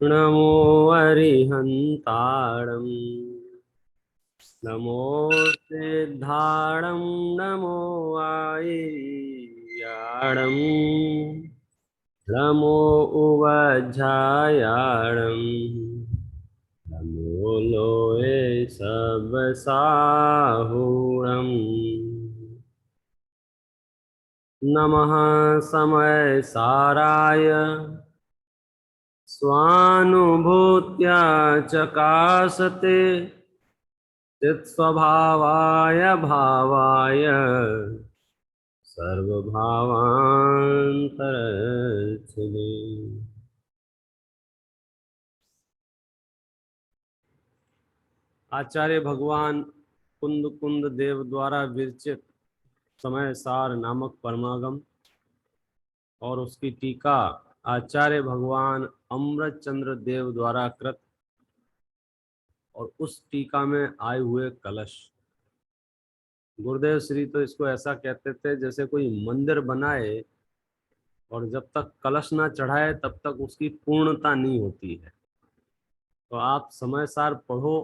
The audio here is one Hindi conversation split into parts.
नमो अरिहन्ताणं नमो सिद्धाणं नमो आय्याणं नमो उवज्झायाणं नमो लोये सबसाहुणम् नमः समय साराय स्वानुभूत्या चकासते चित्स्वभावाय भावाय सर्वभावान्तरच्छिदे। आचार्य भगवान कुंद कुंद देव द्वारा विरचित समय सार नामक परमागम और उसकी टीका आचार्य भगवान अमृत चंद्र देव द्वारा कृत और उस टीका में आए हुए कलश। गुरुदेव श्री तो इसको ऐसा कहते थे जैसे कोई मंदिर बनाए और जब तक कलश ना चढ़ाए तब तक उसकी पूर्णता नहीं होती है। तो आप समय सार पढ़ो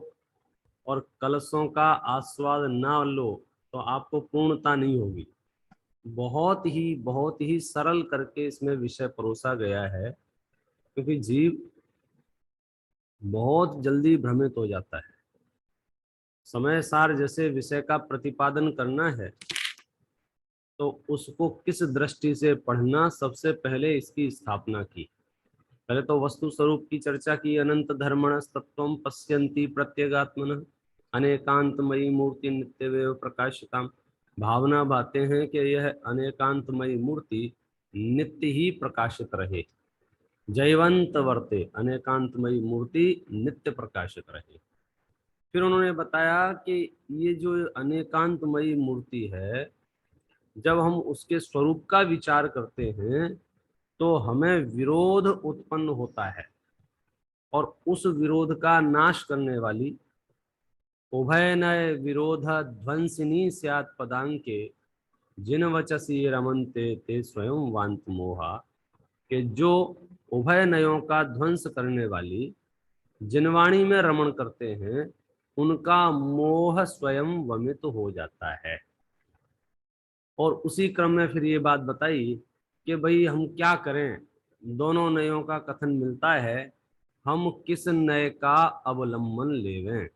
और कलशों का आस्वाद ना लो तो आपको पूर्णता नहीं होगी। बहुत ही सरल करके इसमें विषय परोसा गया है, क्योंकि जीव बहुत जल्दी भ्रमित हो जाता है। समय सार जैसे विषय का प्रतिपादन करना है तो उसको किस दृष्टि से पढ़ना, सबसे पहले इसकी स्थापना की। पहले तो वस्तु स्वरूप की चर्चा की। अनंत धर्मणस तत्वम पश्यन्ति प्रत्यगात्मन अनेकांतमयी मूर्ति नित्यमेव प्रकाशिताम। भावना बातें हैं कि यह अनेकांतमयी मूर्ति नित्य ही प्रकाशित रहे, जयवंत वर्ते, अनेकांतमयी मूर्ति नित्य प्रकाशित रहे। फिर उन्होंने बताया कि ये जो अनेकांतमयी मूर्ति है, जब हम उसके स्वरूप का विचार करते हैं तो हमें विरोध उत्पन्न होता है, और उस विरोध का नाश करने वाली उभय नय विरोध ध्वंसिनी स्यात् पदांके जिन वचसी रमनते ते स्वयं वांत मोहा, कि जो उभय नयों का ध्वंस करने वाली जिनवाणी में रमण करते हैं उनका मोह स्वयं वमित हो जाता है। और उसी क्रम में फिर ये बात बताई कि भाई हम क्या करें, दोनों नयों का कथन मिलता है, हम किस नय का अवलंबन लेवें।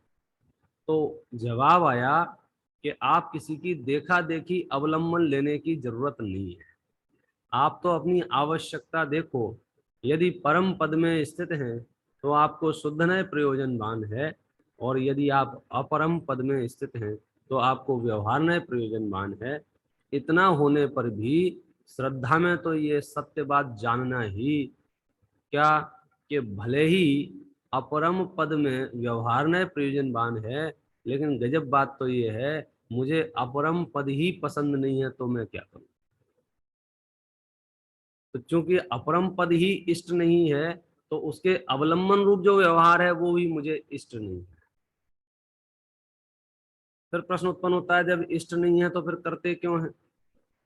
तो जवाब आया कि आप किसी की देखा देखी अवलंबन लेने की जरूरत नहीं है। आप तो अपनी आवश्यकता देखो। यदि परम पद में स्थित हैं तो आपको शुद्ध नय प्रयोजनवान है, और यदि आप अपरम पद में स्थित हैं तो आपको व्यवहार नय प्रयोजनवान है। इतना होने पर भी श्रद्धा में तो ये सत्य बात जानना ही क्या, कि भले ही अपरम पद में व्यवहार नय प्रयोजनवान है, लेकिन गजब बात तो ये है, मुझे अपरम पद ही पसंद नहीं है तो मैं क्या करूं। तो चूंकि अपरम पद ही इष्ट नहीं है तो उसके अवलंबन रूप जो व्यवहार है वो भी मुझे इष्ट नहीं है। फिर प्रश्न उत्पन्न होता है, जब इष्ट नहीं है तो फिर करते क्यों है।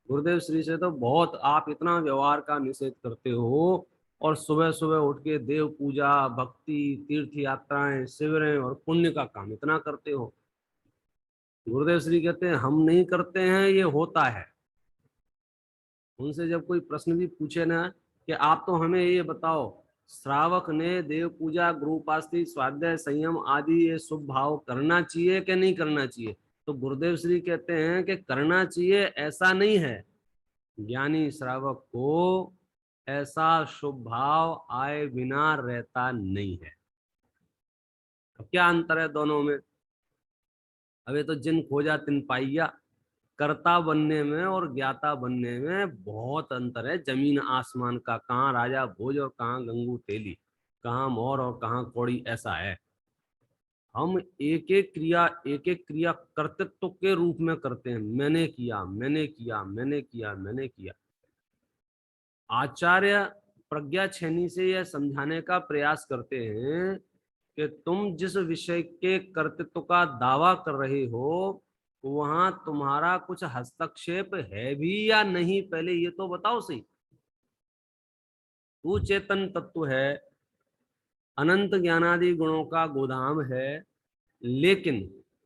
गुरुदेव श्री से तो बहुत आप इतना व्यवहार का निषेध करते हो, और सुबह सुबह उठ के देव पूजा, भक्ति, तीर्थ यात्राएं, शिविरें और पुण्य का काम इतना करते हो। गुरुदेव श्री कहते हैं हम नहीं करते हैं, ये होता है। उनसे जब कोई प्रश्न भी पूछे ना कि आप तो हमें ये बताओ, श्रावक ने देव पूजा, गुरुपास्ति, स्वाध्याय, संयम आदि ये शुभ भाव करना चाहिए कि नहीं करना चाहिए, तो गुरुदेव श्री कहते हैं कि करना चाहिए, ऐसा नहीं है। ज्ञानी श्रावक को ऐसा शुभ भाव आए बिना रहता नहीं है। अब क्या अंतर है दोनों में। अबे तो जिन खोजा तिन पाइया, कर्ता बनने में और ज्ञाता बनने में बहुत अंतर है, जमीन आसमान का। कहाँ राजा भोज और कहाँ गंगू तेली, कहाँ मोर और कहाँ कौड़ी, ऐसा है। हम एक एक क्रिया कर्तृत्व के रूप में करते हैं, मैंने किया मैंने किया मैंने किया मैंने किया। आचार्य प्रज्ञा छेनी से यह समझाने का प्रयास करते हैं कि तुम जिस विषय के कर्तृत्व का दावा कर रहे हो वहां तुम्हारा कुछ हस्तक्षेप है भी या नहीं, पहले ये तो बताओ सही। तू चेतन तत्व है, अनंत ज्ञानादि गुणों का गोदाम है, लेकिन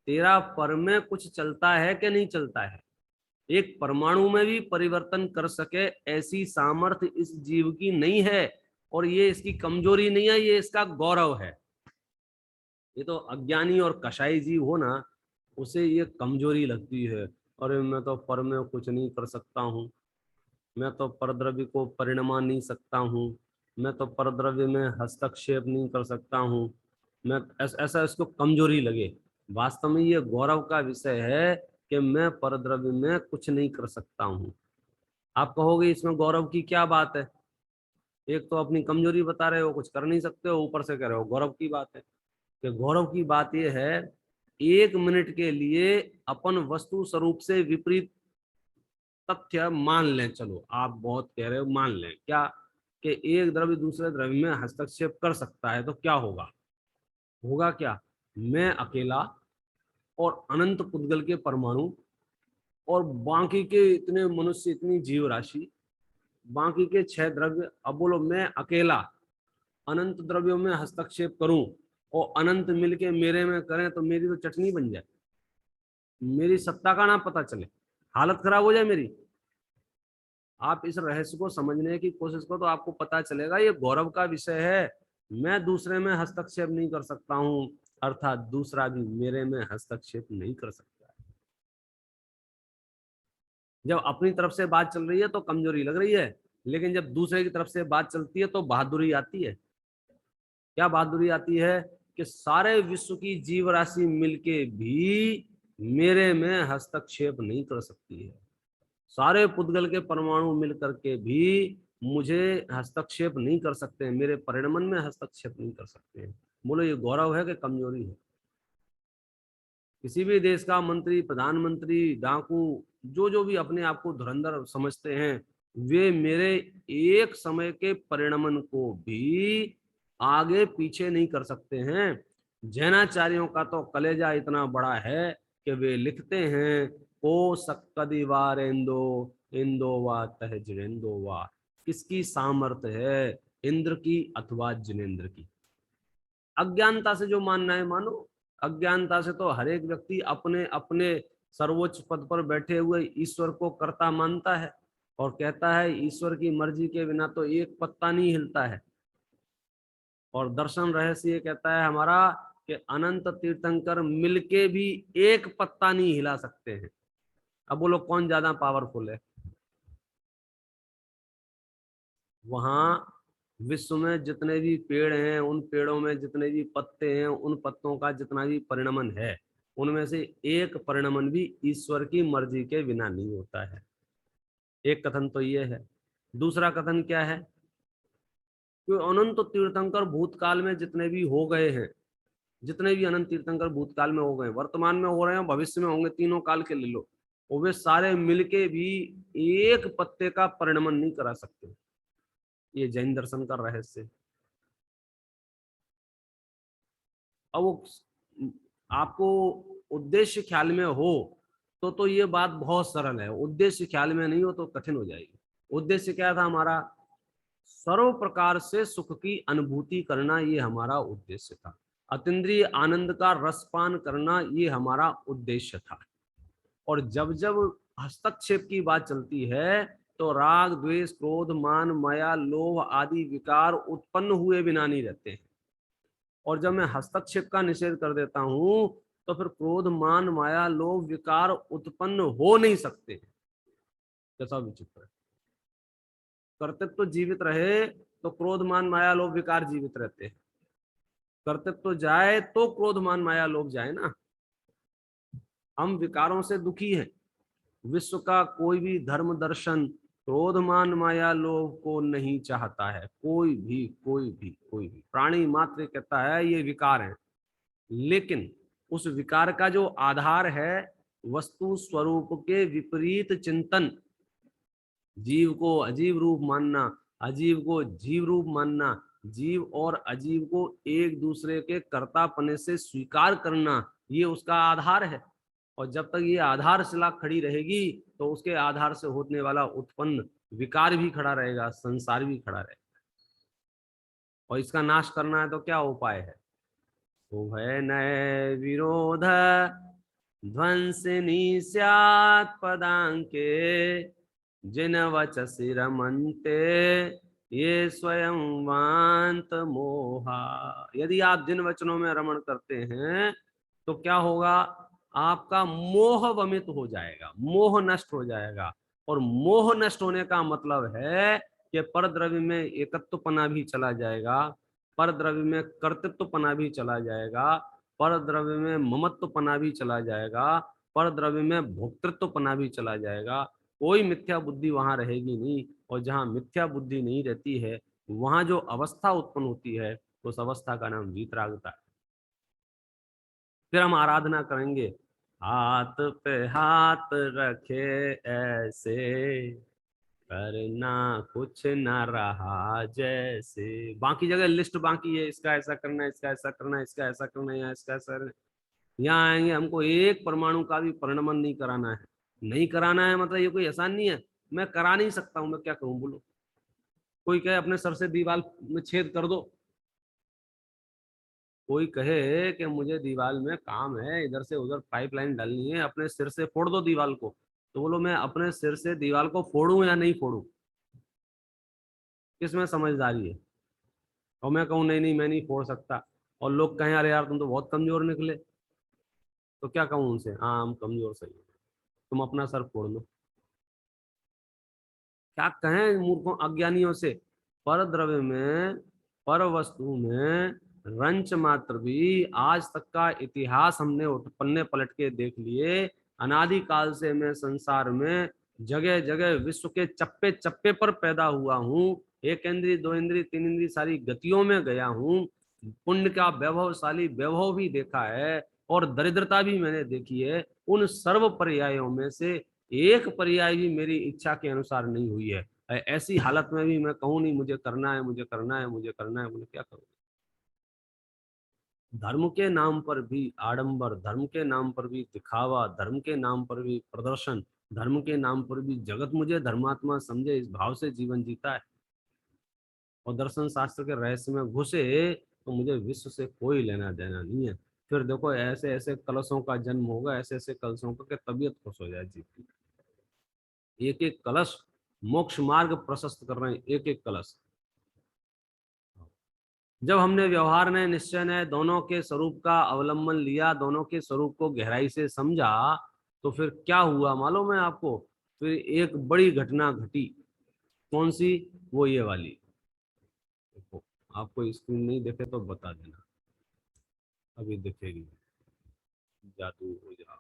तेरा पर में कुछ चलता है कि नहीं चलता है? एक परमाणु में भी परिवर्तन कर सके ऐसी सामर्थ्य इस जीव की नहीं है, और ये इसकी कमजोरी नहीं है, ये इसका गौरव है। ये तो अज्ञानी और कषाई जीव हो ना, उसे ये कमजोरी लगती है। अरे मैं तो पर में कुछ नहीं कर सकता हूँ, मैं तो परद्रव्य को परिणमा नहीं सकता हूँ, मैं तो परद्रव्य में हस्तक्षेप नहीं कर सकता हूँ, मैं ऐसा इसको कमजोरी लगे। वास्तव में ये गौरव का विषय है कि मैं परद्रव्य में कुछ नहीं कर सकता हूँ। आप कहोगे इसमें गौरव की क्या बात है? एक तो अपनी कमजोरी बता रहे हो, कुछ कर नहीं सकते हो, ऊपर से कह रहे हो गौरव की बात है। कि गौरव की बात यह है, 1 मिनट के लिए अपन वस्तु स्वरूप से विपरीत तथ्य मान लें, चलो आप बहुत कह रहे हो, मान लें क्या कि एक द्रव्य दूसरे द्रव्य में हस्तक्षेप कर सकता है, तो क्या होगा? होगा क्या? मैं अकेला और अनंत पुद्गल के परमाणु और बाकी के इतने मनुष्य, इतनी जीव राशि, बाकी के 6 द्रव्य, अब बोलो मैं अकेला अनंत द्रव्यों में हस्तक्षेप करूं और अनंत मिलके मेरे में करें, तो मेरी तो चटनी बन जाए, मेरी सत्ता का ना पता चले, हालत खराब हो जाए मेरी। आप इस रहस्य को समझने की कोशिश करो तो आपको पता चलेगा ये गौरव का विषय है। मैं दूसरे में हस्तक्षेप नहीं कर सकता हूं, अर्थात दूसरा भी मेरे में हस्तक्षेप नहीं कर सकता है। जब अपनी तरफ से बात चल रही है तो कमजोरी लग रही है, लेकिन जब दूसरे की तरफ से बात चलती है तो बहादुरी आती है। क्या बहादुरी आती है? कि सारे विश्व की जीव राशि मिलके भी मेरे में हस्तक्षेप नहीं कर सकती है, सारे पुद्गल के परमाणु मिल करके भी मुझे हस्तक्षेप नहीं कर सकते हैं, मेरे परिणमन में हस्तक्षेप नहीं कर सकते हैं। बोलो ये गौरव है कि कमजोरी है? किसी भी देश का मंत्री, प्रधानमंत्री, डाकू, जो जो भी अपने आप को धुरंधर समझते हैं, वे मेरे एक समय के परिणमन को भी आगे पीछे नहीं कर सकते हैं। जैनाचार्यों का तो कलेजा इतना बड़ा है कि वे लिखते हैं, ओ सक्कदिवारेंदो इंदो वा तहजरेंदो वा, किसकी सामर्थ्य है, इंद्र की अथवा जिनेन्द्र की? अज्ञानता से जो मानना है मानो। अज्ञानता से तो हर एक व्यक्ति अपने अपने सर्वोच्च पद पर बैठे हुए ईश्वर को कर्ता मानता है और कहता है ईश्वर की मर्जी के बिना तो एक पत्ता नहीं हिलता है। और दर्शन रहस्य ये कहता है हमारा कि अनंत तीर्थंकर मिलके भी एक पत्ता नहीं हिला सकते हैं। अब बोलो कौन ज्यादा पावरफुल है? वहां विश्व में जितने भी पेड़ हैं, उन पेड़ों में जितने भी पत्ते हैं, उन पत्तों का जितना भी परिणमन है, उनमें से एक परिणमन भी ईश्वर की मर्जी के बिना नहीं होता है। एक कथन तो ये है। दूसरा कथन क्या है? कि अनंत तीर्थंकर भूतकाल में जितने भी हो गए हैं, जितने भी अनंत तीर्थंकर भूतकाल में हो गए, वर्तमान में हो रहे हैं, भविष्य में होंगे, तीनों काल के ले लो, और वे सारे मिलके भी एक पत्ते का परिणमन नहीं करा सकते। ये जैन दर्शन का रहस्य है। अब वो आपको उद्देश्य ख्याल में हो तो ये बात बहुत सरल है, उद्देश्य ख्याल में नहीं हो तो कठिन हो जाएगी। उद्देश्य क्या था हमारा? सर्व प्रकार से सुख की अनुभूति करना, ये हमारा उद्देश्य था। अतीन्द्रिय आनंद का रसपान करना, ये हमारा उद्देश्य था। और जब जब हस्तक्षेप की बात चलती है तो राग, द्वेष, क्रोध, मान, माया, लोभ आदि विकार उत्पन्न हुए बिना नहीं रहते हैं। और जब मैं हस्तक्षेप का निषेध कर देता हूं तो फिर क्रोध, मान, माया, लोभ विकार उत्पन्न हो नहीं सकते। कैसा विचित्र है! कर्तव्य तो जीवित रहे तो क्रोध, मान, माया, लोभ विकार जीवित रहते हैं। कर्तव्य तो जाए तो क्रोध, मान, माया, लोभ जाए ना। हम विकारों से दुखी हैं। विश्व का कोई भी धर्म दर्शन क्रोध, मान, माया, लोभ को नहीं चाहता है। कोई भी कोई भी कोई भी प्राणी मात्र कहता है ये विकार है। लेकिन उस विकार का जो आधार है वस्तु स्वरूप के विपरीत चिंतन, जीव को अजीव रूप मानना, अजीव को जीव रूप मानना, जीव और अजीव को एक दूसरे के कर्तापने से स्वीकार करना, ये उसका आधार है। और जब तक ये आधारशिला खड़ी रहेगी तो उसके आधार से होने वाला उत्पन्न विकार भी खड़ा रहेगा, संसार भी खड़ा रहेगा। और इसका नाश करना है तो क्या उपाय है? उभय नय विरोध ध्वंसिनी स्यात् पदांके जिन वचसि रमन्ते ये स्वयं वांत मोहा। यदि आप जिन वचनों में रमण करते हैं तो क्या होगा? आपका मोह वमित हो जाएगा, मोह नष्ट हो जाएगा। और मोह नष्ट होने का मतलब है कि परद्रव्य में एकत्वपना भी चला जाएगा, परद्रव्य में कर्तृत्वपना भी चला जाएगा, परद्रव्य में ममत्वपना भी चला जाएगा, परद्रव्य में भोक्तृत्वपना भी चला जाएगा। कोई मिथ्या बुद्धि वहां रहेगी नहीं। और जहां मिथ्या बुद्धि नहीं रहती है वहां जो अवस्था उत्पन्न होती है उस अवस्था का नाम वीतरागता है। फिर हम आराधना करेंगे, हाथ पे हाथ रखे ऐसे, करना कुछ ना रहा जैसे। बाकी जगह लिस्ट बाकी है, इसका ऐसा करना है, इसका ऐसा करना है, इसका ऐसा करना है, या इसका ऐसा करना है। यहाँ आएंगे हमको एक परमाणु का भी परिणमन नहीं कराना है। नहीं कराना है मतलब ये कोई आसान नहीं है। मैं करा नहीं सकता हूं, मैं क्या करूं बोलो? कोई कहे अपने सर से दीवार में छेद कर दो, कोई कहे कि मुझे दीवार में काम है, इधर से उधर पाइपलाइन डालनी है, अपने सिर से फोड़ दो दीवार को, तो बोलो मैं अपने सिर से दीवार को फोड़ूं या नहीं फोड़ूं? किसमें समझदारी है? और मैं कहूँ नहीं नहीं मैं नहीं फोड़ सकता, और लोग कहें अरे यार तुम तो बहुत कमजोर निकले, तो क्या कहूँ उनसे? हाँ हम कमजोर सही है, तुम अपना सर फोड़ लो। क्या कहें मूर्खों अज्ञानियों से? पर द्रव्य में, पर वस्तु में रंच मात्र भी आज तक का इतिहास हमने पन्ने पलट के देख लिए। अनादि काल से मैं संसार में जगह जगह विश्व के चप्पे चप्पे पर पैदा हुआ हूँ। एक इंद्री, दो इंद्री, तीन इंद्री सारी गतियों में गया हूँ। पुण्य का वैभवशाली वैभव भी देखा है और दरिद्रता भी मैंने देखी है। उन सर्व पर्यायों में से एक पर्याय भी मेरी इच्छा के अनुसार नहीं हुई है। ऐसी हालत में भी मैं कहूँ नहीं मुझे करना है, मुझे करना है, मुझे करना है, बोले क्या करूँ? धर्म के नाम पर भी आडंबर, धर्म के नाम पर भी दिखावा, धर्म के नाम पर भी प्रदर्शन, धर्म के नाम पर भी जगत मुझे धर्मात्मा समझे, इस भाव से जीवन जीता है। और दर्शन शास्त्र के रहस्य में घुसे तो मुझे विश्व से कोई लेना देना नहीं है। फिर देखो ऐसे ऐसे कलशों का जन्म होगा, ऐसे ऐसे कलशों का कि तबीयत खुश हो जाए जीव की। एक एक कलश मोक्ष मार्ग प्रशस्त कर रहे हैं, एक एक कलश। जब हमने व्यवहार ने, निश्चय ने दोनों के स्वरूप का अवलंबन लिया, दोनों के स्वरूप को गहराई से समझा, तो फिर क्या हुआ मालूम है आपको? फिर एक बड़ी घटना घटी। कौन सी? वो ये वाली। देखो, आपको स्क्रीन नहीं देखे तो बता देना, अभी दिखेगी। जादू हो जा।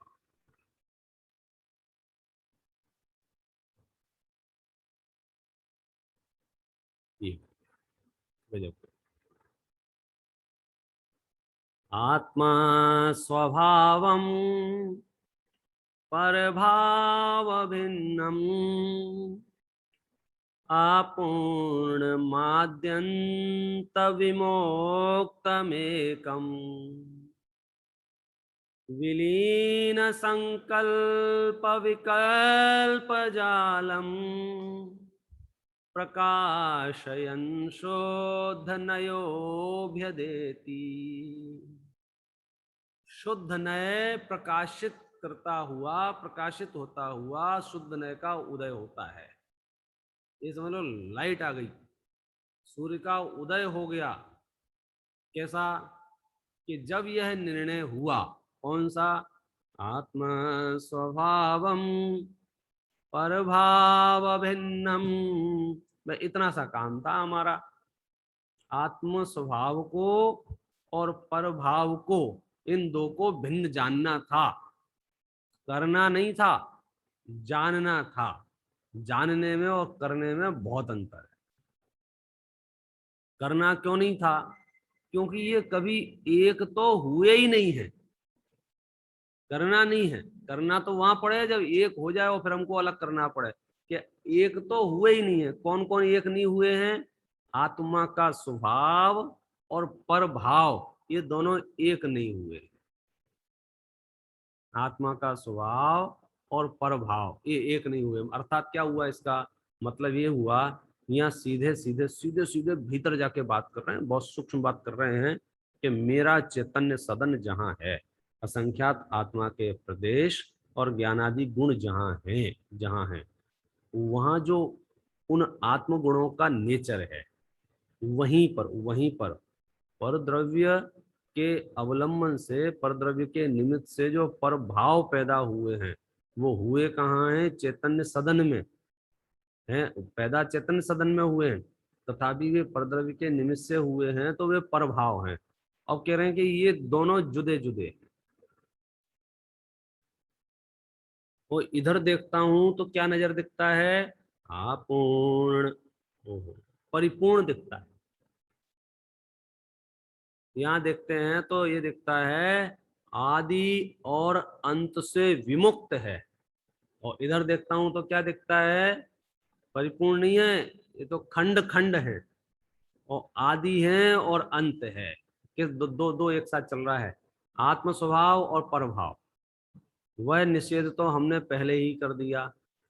ये गजब। आत्मा स्वभावम परभाव भिन्नम आपूर्णमाद्यन्त विमोक्तमेकम् विलीन संकल्प विकल्प जालम् प्रकाशयन् शोध नयोभ्यदेति। शुद्ध नय प्रकाशित करता हुआ, प्रकाशित होता हुआ शुद्ध नय का उदय होता है। ये समझ लो लाइट आ गई, सूर्य का उदय हो गया। कैसा? कि जब यह निर्णय हुआ, कौन सा? आत्मा स्वभावम परभाव भिन्नम, इतना सा काम था हमारा। आत्म स्वभाव को और परभाव को, इन दो को भिन्न जानना था, करना नहीं था, जानना था। जानने में और करने में बहुत अंतर है। करना क्यों नहीं था? क्योंकि ये कभी एक तो हुए ही नहीं है। करना नहीं है, करना तो वहां पड़े जब एक हो जाए और फिर हमको अलग करना पड़े। कि एक तो हुए ही नहीं है। कौन कौन एक नहीं हुए हैं? आत्मा का स्वभाव और परभाव, ये दोनों एक नहीं हुए। आत्मा का स्वभाव और परभाव ये एक नहीं हुए। अर्थात क्या हुआ? इसका मतलब ये हुआ यहाँ सीधे सीधे सीधे सीधे भीतर जाके बात कर रहे हैं, बहुत सूक्ष्म बात कर रहे हैं कि मेरा चैतन्य सदन जहाँ है, असंख्यात आत्मा के प्रदेश और ज्ञानादि गुण जहाँ हैं वहाँ जो उन आत्म गुणों का नेचर है, वहीं पर पर द्रव्य के अवलंबन से, पर द्रव्य के निमित्त से जो पर भाव पैदा हुए हैं, वो हुए कहाँ हैं? चैतन्य सदन में हैं। पैदा चैतन्य सदन में हुए हैं, तथापि वे परद्रव्य के निमित्त से हुए हैं, तो वे परभाव हैं। अब कह रहे हैं कि ये दोनों जुदे जुदे हैं। वो इधर देखता हूं तो क्या नजर दिखता है? अपूर्ण, ओहो, परिपूर्ण दिखता है। यहाँ देखते हैं तो ये दिखता है आदि और अंत से विमुक्त है। और इधर देखता हूं तो क्या दिखता है? परिपूर्ण नहीं है, ये तो खंड खंड है, और आदि है और अंत है। किस दो दो, दो एक साथ चल रहा है, आत्म स्वभाव और परभाव। वह निषेध तो हमने पहले ही कर दिया।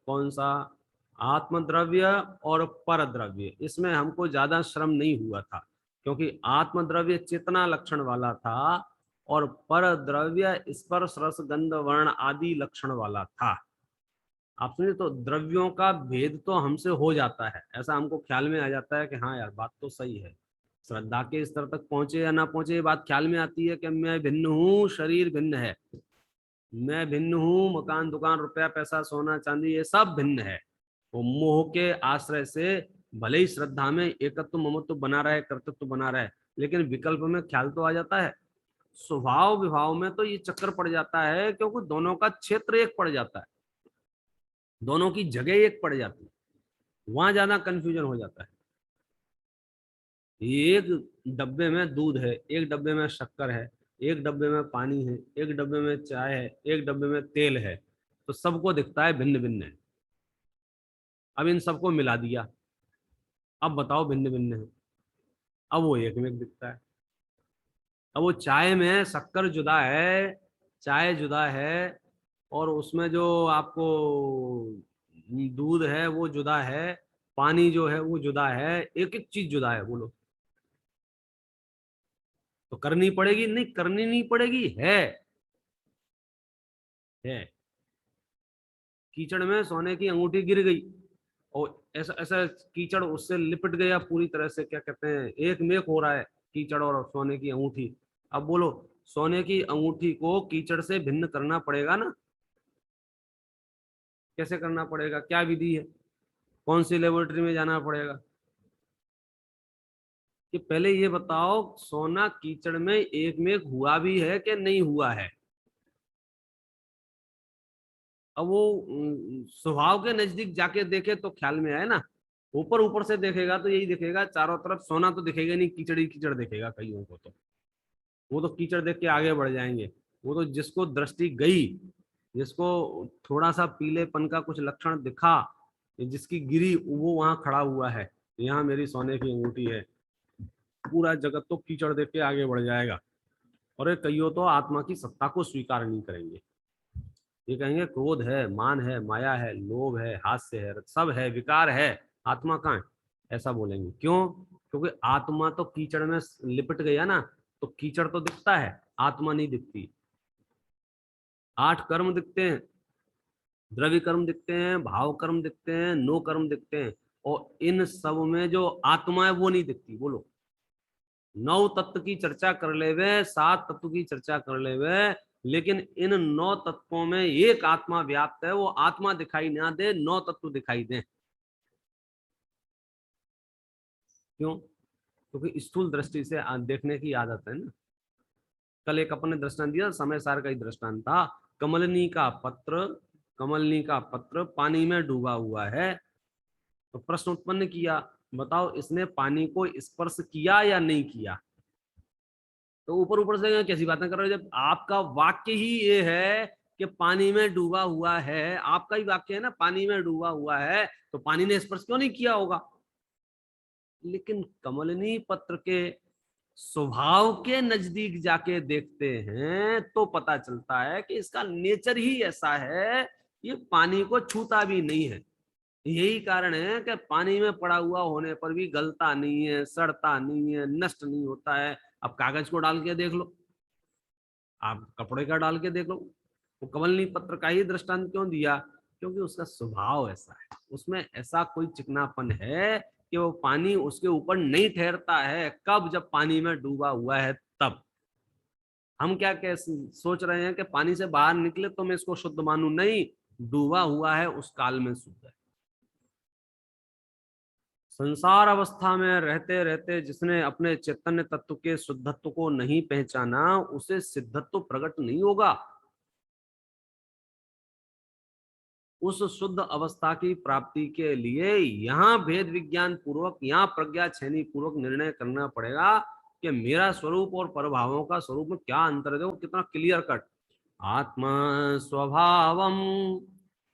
कौन सा? आत्मद्रव्य और पर द्रव्य, इसमें हमको ज्यादा श्रम नहीं हुआ था, क्योंकि आत्मद्रव्य चेतना लक्षण वाला था और पर द्रव्य स्पर्श रस गंध वर्ण आदि लक्षण वाला था। आप सुनिए, तो द्रव्यों का भेद तो हमसे हो जाता है, ऐसा हमको ख्याल में आ जाता है कि हाँ यार बात तो सही है। श्रद्धा के स्तर तक पहुंचे या ना पहुंचे, ये बात ख्याल में आती है कि मैं भिन्न हूँ, शरीर भिन्न है, मैं भिन्न हूँ, मकान दुकान रुपया पैसा सोना चांदी ये सब भिन्न है। वो मोह के आश्रय से भले ही श्रद्धा में एकत्व ममत्व बना रहे, कर्तृत्व बना रहे, लेकिन विकल्प में ख्याल तो आ जाता है। स्वभाव विभाव में तो ये चक्कर पड़ जाता है, क्योंकि दोनों का क्षेत्र एक पड़ जाता है, दोनों की जगह एक पड़ जाती है, वहां ज्यादा कंफ्यूजन हो जाता है। एक डब्बे में दूध है, एक डब्बे में शक्कर है, एक डब्बे में पानी है, एक डब्बे में चाय है, एक डब्बे में तेल है, तो सबको दिखता है भिन्न भिन्न है। अब इन सबको मिला दिया, अब बताओ भिन्न भिन्न है, अब वो एक में एक दिखता है। अब वो चाय में शक्कर जुदा है, चाय जुदा है, और उसमें जो आपको दूध है वो जुदा है, पानी जो है वो जुदा है, एक एक चीज जुदा है। बोलो, तो करनी पड़ेगी? नहीं, करनी नहीं पड़ेगी, है। कीचड़ में सोने की अंगूठी गिर गई, और ऐसा ऐसा कीचड़ उससे लिपट गया पूरी तरह से, क्या कहते हैं, एक मेक हो रहा है कीचड़ और सोने की अंगूठी। अब बोलो, सोने की अंगूठी को कीचड़ से भिन्न करना पड़ेगा ना? कैसे करना पड़ेगा? क्या विधि है? कौन सी लेबोरेटरी में जाना पड़ेगा? कि पहले ये बताओ, सोना कीचड़ में एक मेक हुआ भी है कि नहीं हुआ है? अब वो स्वभाव के नजदीक जाके देखे तो ख्याल में आए ना। ऊपर ऊपर से देखेगा तो यही दिखेगा, चारों तरफ सोना तो दिखेगा नहीं, कीचड़ ही कीचड़ दिखेगा कईयों को। तो वो तो कीचड़ देख के आगे बढ़ जाएंगे। वो तो जिसको दृष्टि गई, जिसको थोड़ा सा पीलेपन का कुछ लक्षण दिखा, जिसकी गिरी, वो वहां खड़ा हुआ है, यहाँ मेरी सोने की अंगूठी है, पूरा जगत तो कीचड़ देख के आगे बढ़ जाएगा। और ये कईयों तो आत्मा की सत्ता को स्वीकार नहीं करेंगे, ये कहेंगे क्रोध है, मान है, माया है, लोभ है, हास्य है, सब है, विकार है, आत्मा कहाँ है? ऐसा बोलेंगे। क्यों? क्योंकि आत्मा तो कीचड़ में लिपट गया ना, तो कीचड़ तो दिखता है, आत्मा नहीं दिखती। 8 कर्म दिखते हैं, द्रव्य कर्म दिखते हैं, भाव कर्म दिखते हैं, नो कर्म दिखते हैं, और इन सब में जो आत्मा है वो नहीं दिखती। बोलो, 9 तत्व की चर्चा कर लेवे, 7 तत्व की चर्चा कर लेवे, लेकिन इन 9 तत्वों में एक आत्मा व्याप्त है, वो आत्मा दिखाई ना दे, 9 तत्व दिखाई दे। क्यों? क्योंकि स्थूल दृष्टि से देखने की आदत है ना। कल एक अपन ने दृष्टांत दिया, समय सार का ही दृष्टांत था। कमलनी का पत्र, कमलनी का पत्र पानी में डूबा हुआ है, तो प्रश्न उत्पन्न किया, बताओ इसने पानी को स्पर्श किया या नहीं किया? तो ऊपर ऊपर से कैसी बातें कर रहे हो, जब आपका वाक्य ही ये है कि पानी में डूबा हुआ है, आपका ही वाक्य है ना, पानी में डूबा हुआ है, तो पानी ने स्पर्श क्यों नहीं किया होगा? लेकिन कमलनी पत्र के स्वभाव के नजदीक जाके देखते हैं तो पता चलता है कि इसका नेचर ही ऐसा है, ये पानी को छूता भी नहीं है। यही कारण है कि पानी में पड़ा हुआ होने पर भी गलता नहीं है, सड़ता नहीं है, नष्ट नहीं होता है। अब कागज को डाल के देख लो, आप कपड़े का डाल के देख लो। वो कमलनी पत्र का ही दृष्टांत क्यों दिया? क्योंकि उसका स्वभाव ऐसा है, उसमें ऐसा कोई चिकनापन है कि वो पानी उसके ऊपर नहीं ठहरता है। कब? जब पानी में डूबा हुआ है तब। हम क्या सोच रहे हैं कि पानी से बाहर निकले तो मैं इसको शुद्ध मानूं? नहीं, डूबा हुआ है उस काल में शुद्ध है। संसार अवस्था में रहते रहते जिसने अपने चैतन्य तत्व के शुद्धत्व को नहीं पहचाना, उसे सिद्धत्व प्रकट नहीं होगा। उस शुद्ध अवस्था की प्राप्ति के लिए यहाँ भेद विज्ञान पूर्वक, यहाँ प्रज्ञा छेनी पूर्वक निर्णय करना पड़ेगा कि मेरा स्वरूप और परभावों का स्वरूप में क्या अंतर है। देखो कितना क्लियर कट। आत्मा स्वभावम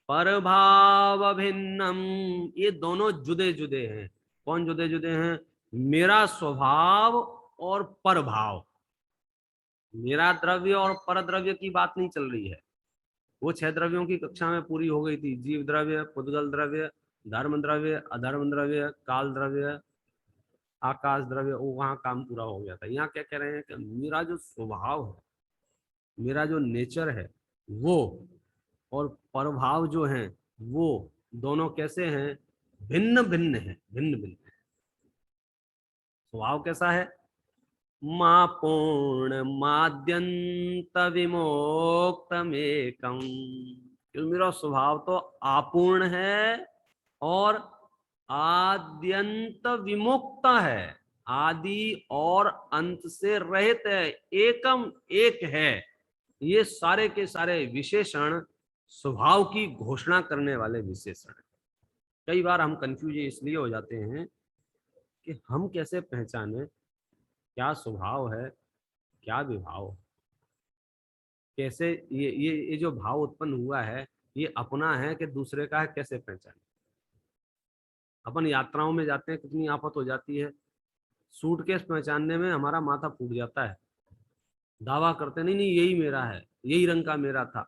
परभाव भिन्नम, ये दोनों जुदे जुदे हैं। कौन जुदे जुदे हैं? मेरा स्वभाव और परभाव। मेरा द्रव्य और पर द्रव्य की बात नहीं चल रही है। वो 6 द्रव्यों की कक्षा में पूरी हो गई थी। जीव द्रव्य, पुद्गल द्रव्य, धर्म द्रव्य, अधर्म द्रव्य, काल द्रव्य, आकाश द्रव्य, वो वहां काम पूरा हो गया था। यहाँ क्या कह रहे हैं कि मेरा जो स्वभाव है, मेरा जो नेचर है वो, और प्रभाव जो है वो, दोनों कैसे हैं? भिन्न भिन्न है, भिन्न भिन्न। स्वभाव कैसा है? मा पूर्ण माद्यंत विमोक्तमेकम। मेरा स्वभाव तो अपूर्ण है और आद्यंत विमुक्त है, आदि और अंत से रहित है, एकम एक है। ये सारे के सारे विशेषण स्वभाव की घोषणा करने वाले विशेषण। कई बार हम कंफ्यूज इसलिए हो जाते हैं कि हम कैसे पहचाने क्या स्वभाव है, क्या विभाव। कैसे ये जो भाव उत्पन्न हुआ है, ये अपना है कि दूसरे का है, कैसे पहचाने? अपन यात्राओं में जाते हैं, कितनी आफत हो जाती है। सूटकेस पहचानने में हमारा माथा फूट जाता है। दावा करते नहीं नहीं यही मेरा है, यही रंग का मेरा था,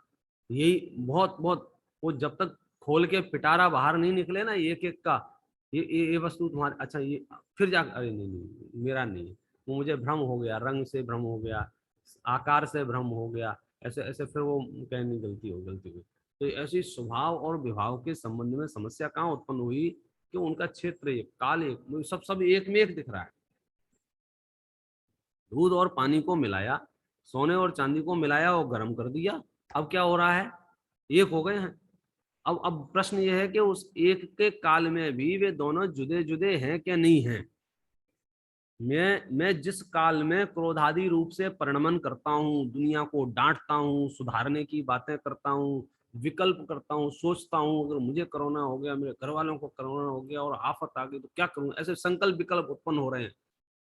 यही बहुत बहुत। वो जब तक खोल के पिटारा बाहर नहीं निकले ना एक एक का, ये वस्तु तुम्हारे, अच्छा ये, फिर जा, अरे नहीं नहीं मेरा नहीं है, वो मुझे भ्रम हो गया, रंग से भ्रम हो गया, आकार से भ्रम हो गया, ऐसे ऐसे फिर वो कहनी गलती हो, गलती हुई। तो ऐसी स्वभाव और विभाव के संबंध में समस्या कहाँ उत्पन्न हुई कि उनका क्षेत्र एक, काल एक, सब एक में एक दिख रहा है। दूध और पानी को मिलाया, सोने और चांदी को मिलाया और गर्म कर दिया, अब क्या हो रहा है? एक हो गए हैं। अब प्रश्न यह है कि उस एक के काल में भी वे दोनों जुदे जुदे हैं क्या नहीं हैं? मैं जिस काल में क्रोधादि रूप से परिणमन करता हूँ, दुनिया को डांटता हूँ, सुधारने की बातें करता हूँ, विकल्प करता हूँ, सोचता हूँ अगर मुझे कोरोना हो गया, मेरे घर वालों को कोरोना हो गया और आफत आ गई तो क्या करूँ, ऐसे संकल्प विकल्प उत्पन्न हो रहे हैं।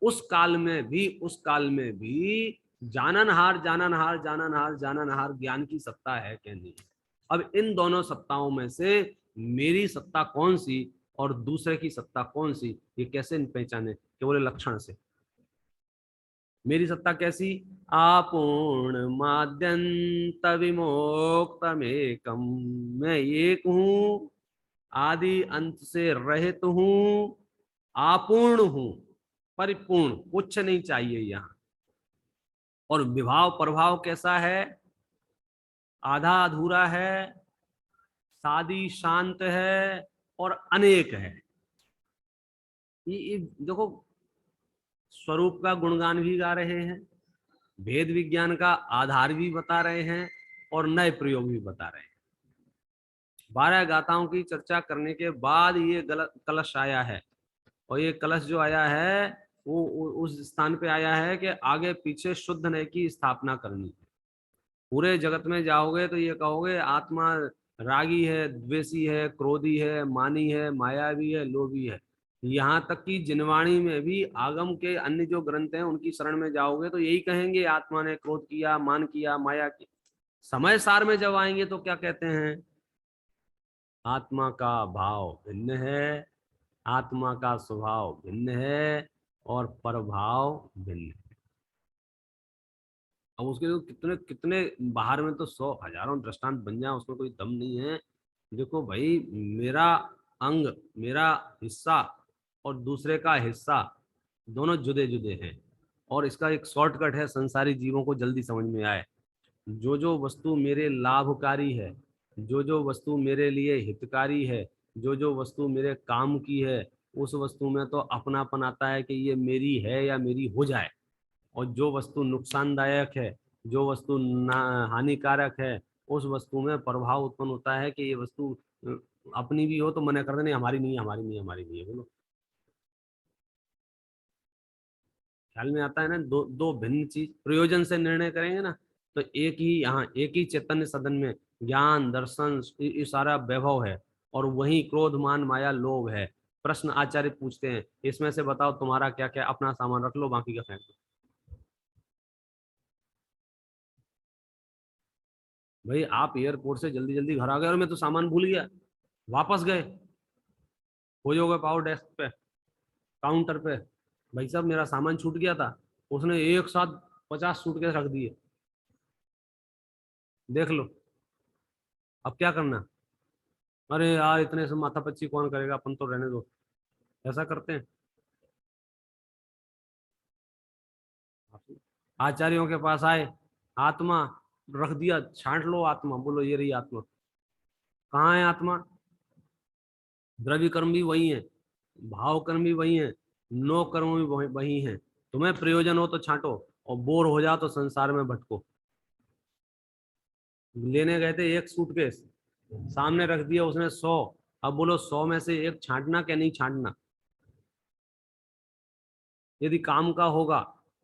उस काल में भी, उस काल में भी जाननहार जाननहार जाननहार जाननहार ज्ञान की सत्ता है क्या नहीं? अब इन दोनों सत्ताओं में से मेरी सत्ता कौन सी और दूसरे की सत्ता कौन सी, ये कैसे पहचाने? केवल लक्षण से। मेरी सत्ता कैसी? आपूर्ण माद्यंत विमोक्तमेकम, मैं एक हूं, आदि अंत से रहित हूं, आपूर्ण हूं, परिपूर्ण, कुछ नहीं चाहिए यहां। और विभाव प्रभाव कैसा है? आधा अधूरा है, सादी शांत है और अनेक है। ये देखो, स्वरूप का गुणगान भी गा रहे हैं, भेद विज्ञान का आधार भी बता रहे हैं और नए प्रयोग भी बता रहे हैं। 12 गाथाओं की चर्चा करने के बाद ये गलत कलश आया है। और ये कलश जो आया है वो उस स्थान पे आया है कि आगे पीछे शुद्ध नय की स्थापना करनी है। पूरे जगत में जाओगे तो ये कहोगे आत्मा रागी है, द्वेषी है, क्रोधी है, मानी है, मायावी है, लोभी है। यहाँ तक कि जिनवाणी में भी आगम के अन्य जो ग्रंथ हैं उनकी शरण में जाओगे तो यही कहेंगे आत्मा ने क्रोध किया, मान किया, माया की। समय सार में जब आएंगे तो क्या कहते हैं? आत्मा का भाव भिन्न है, आत्मा का स्वभाव भिन्न है और परभाव भिन्न है। अब उसके तो कितने कितने बाहर में तो 100 हजारों दृष्टांत बन जाए, उसमें कोई दम नहीं है। देखो भाई, मेरा अंग, मेरा हिस्सा और दूसरे का हिस्सा दोनों जुदे जुदे हैं। और इसका एक शॉर्टकट है, संसारी जीवों को जल्दी समझ में आए। जो जो वस्तु मेरे लाभकारी है, जो जो वस्तु मेरे लिए हितकारी है, जो जो वस्तु मेरे काम की है, उस वस्तु में तो अपनापन आता है कि ये मेरी है या मेरी हो जाए। और जो वस्तु नुकसानदायक है, जो वस्तु हानिकारक है, उस वस्तु में प्रभाव उत्पन्न होता है कि ये वस्तु अपनी भी हो तो मना कर देने, हमारी नहीं है, हमारी नहीं है, हमारी नहीं है। बोलो, ख्याल में आता है ना? दो दो भिन्न चीज प्रयोजन से निर्णय करेंगे ना, तो एक ही यहाँ एक ही चैतन्य सदन में ज्ञान दर्शन ये सारा वैभव है, और वही क्रोध मान माया लोभ है। प्रश्न आचार्य पूछते हैं, इसमें से बताओ तुम्हारा क्या क्या, अपना सामान रख लो, बाकी का फेंक दो। भाई आप एयरपोर्ट से जल्दी जल्दी घर आ गए और मैं तो सामान भूल गया, वापस गए, हो जाओगे पावर डेस्क पे, काउंटर पे, भाई साहब मेरा सामान छूट गया था। उसने एक साथ 50 सूटकेस रख दिए, देख लो, अब क्या करना? अरे यार इतने से माथा पच्ची कौन करेगा, अपन तो रहने दो। ऐसा करते हैं। आचार्यों के पास आए, आत्मा रख दिया, छांट लो आत्मा, बोलो ये रही आत्मा। कहाँ है आत्मा? द्रव्य कर्म भी वही है, भाव कर्म भी वही है, नो कर्म भी वही है। तुम्हें प्रयोजन हो तो छांटो, और बोर हो जाओ तो संसार में भटको। लेने गए थे एक सूटकेस, सामने रख दिया उसने 100। अब बोलो 100 में से एक छांटना क्या नहीं छांटना? यदि काम का होगा,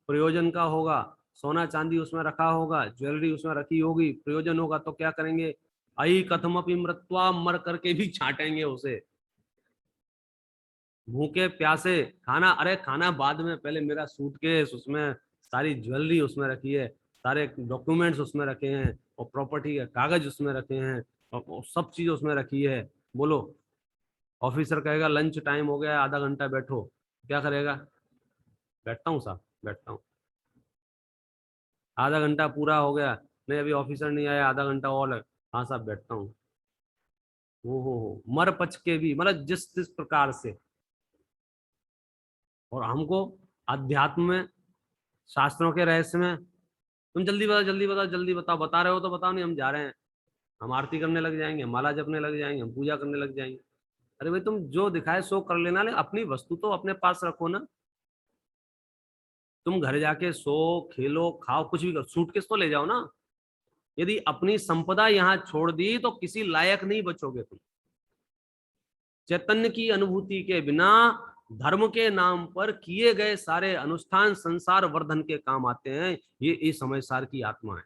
प्रयोजन का होगा, सोना चांदी उसमें रखा होगा, ज्वेलरी उसमें रखी होगी, प्रयोजन होगा, तो क्या करेंगे? आई कथमपि मृत्वा, मर करके भी छांटेंगे उसे। भूखे प्यासे खाना, अरे खाना बाद में, पहले मेरा सूटकेस, उसमें सारी ज्वेलरी उसमें रखी है, सारे डॉक्यूमेंट्स उसमें रखे हैं, और प्रॉपर्टी के कागज उसमें रखे हैं, और सब चीज उसमें रखी है। बोलो, ऑफिसर कहेगा लंच टाइम हो गया, आधा घंटा बैठो, क्या करेगा? बैठता हूँ साहब, बैठता हूँ। आधा घंटा पूरा हो गया, नहीं अभी ऑफिसर नहीं आया, आधा घंटा और हाँ साहब बैठता हूँ। हो मर पच के भी, मतलब जिस जिस प्रकार से। और हमको अध्यात्म में, शास्त्रों के रहस्य में, तुम जल्दी बताओ जल्दी बताओ जल्दी बताओ, बता रहे हो तो बताओ, नहीं हम जा रहे हैं, हम आरती करने लग जाएंगे, हम माला जपने लग जाएंगे, हम पूजा करने लग जाएंगे। अरे भाई तुम जो दिखाए सो कर लेना, ले अपनी वस्तु तो अपने पास रखो ना। तुम घर जाके सो, खेलो, खाओ, कुछ भी करो, सूटकेस तो ले जाओ ना। यदि अपनी संपदा यहाँ छोड़ दी तो किसी लायक नहीं बचोगे तुम। चैतन्य की अनुभूति के बिना धर्म के नाम पर किए गए सारे अनुष्ठान संसार वर्धन के काम आते हैं। ये समयसार की आत्मा है।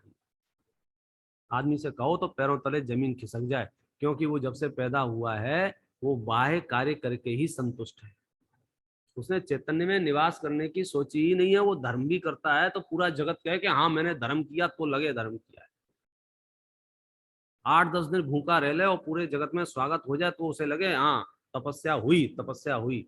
आदमी से कहो तो पैरों तले जमीन खिसक जाए, क्योंकि वो जब से पैदा हुआ है वो बाह्य कार्य करके ही संतुष्ट है। उसने चैतन्य में निवास करने की सोची ही नहीं है। वो धर्म भी करता है तो पूरा जगत कहे कि हाँ मैंने धर्म किया, तो लगे धर्म किया है। 8-10 दिन भूखा रह ले और पूरे जगत में स्वागत हो जाए तो उसे लगे हाँ तपस्या हुई, तपस्या हुई।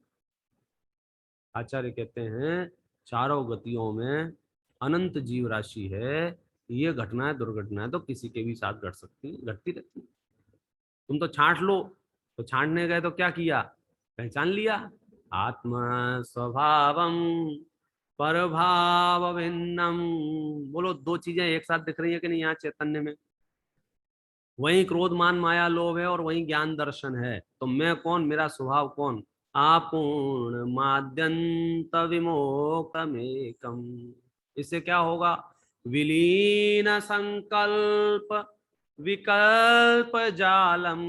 आचार्य कहते हैं चारों गतियों में अनंत जीव राशि है। ये घटनाएं दुर्घटनाएं तो किसी के भी साथ घट सकती, घटती रहती। तुम तो छांट लो, तो छांटने गए तो क्या किया? पहचान लिया, आत्मा स्वभावम परभाव भिन्नम। बोलो, दो चीजें एक साथ दिख रही है कि नहीं यहाँ चैतन्य में? वही क्रोध मान माया लोभ है और वही ज्ञान दर्शन है। तो मैं कौन, मेरा स्वभाव कौन? आपूर्ण माद्यंत विमोक्तमेकम। इससे क्या होगा? विलीन संकल्प विकल्प जालम।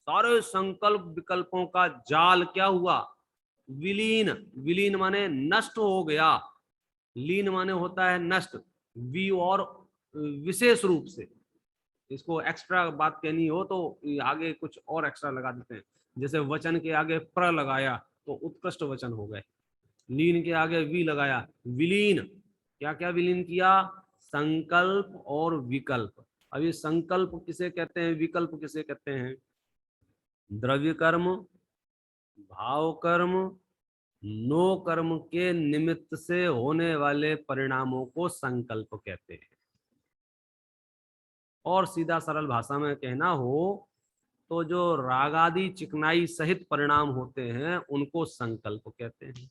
सारे संकल्प विकल्पों का जाल क्या हुआ? विलीन। विलीन माने नष्ट हो गया, लीन माने होता है नष्ट। वि और विशेष रूप से, इसको एक्स्ट्रा बात कहनी हो तो आगे कुछ और एक्स्ट्रा लगा देते हैं। जैसे वचन के आगे प्र लगाया तो उत्कृष्ट वचन हो गए, लीन के आगे वी लगाया विलीन। क्या क्या विलीन किया? संकल्प और विकल्प। अभी संकल्प किसे कहते हैं, विकल्प किसे कहते हैं? द्रव्य कर्म, भाव कर्म, नो कर्म के निमित्त से होने वाले परिणामों को संकल्प कहते हैं। और सीधा सरल भाषा में कहना हो तो जो रागादि चिकनाई सहित परिणाम होते हैं उनको संकल्प कहते हैं।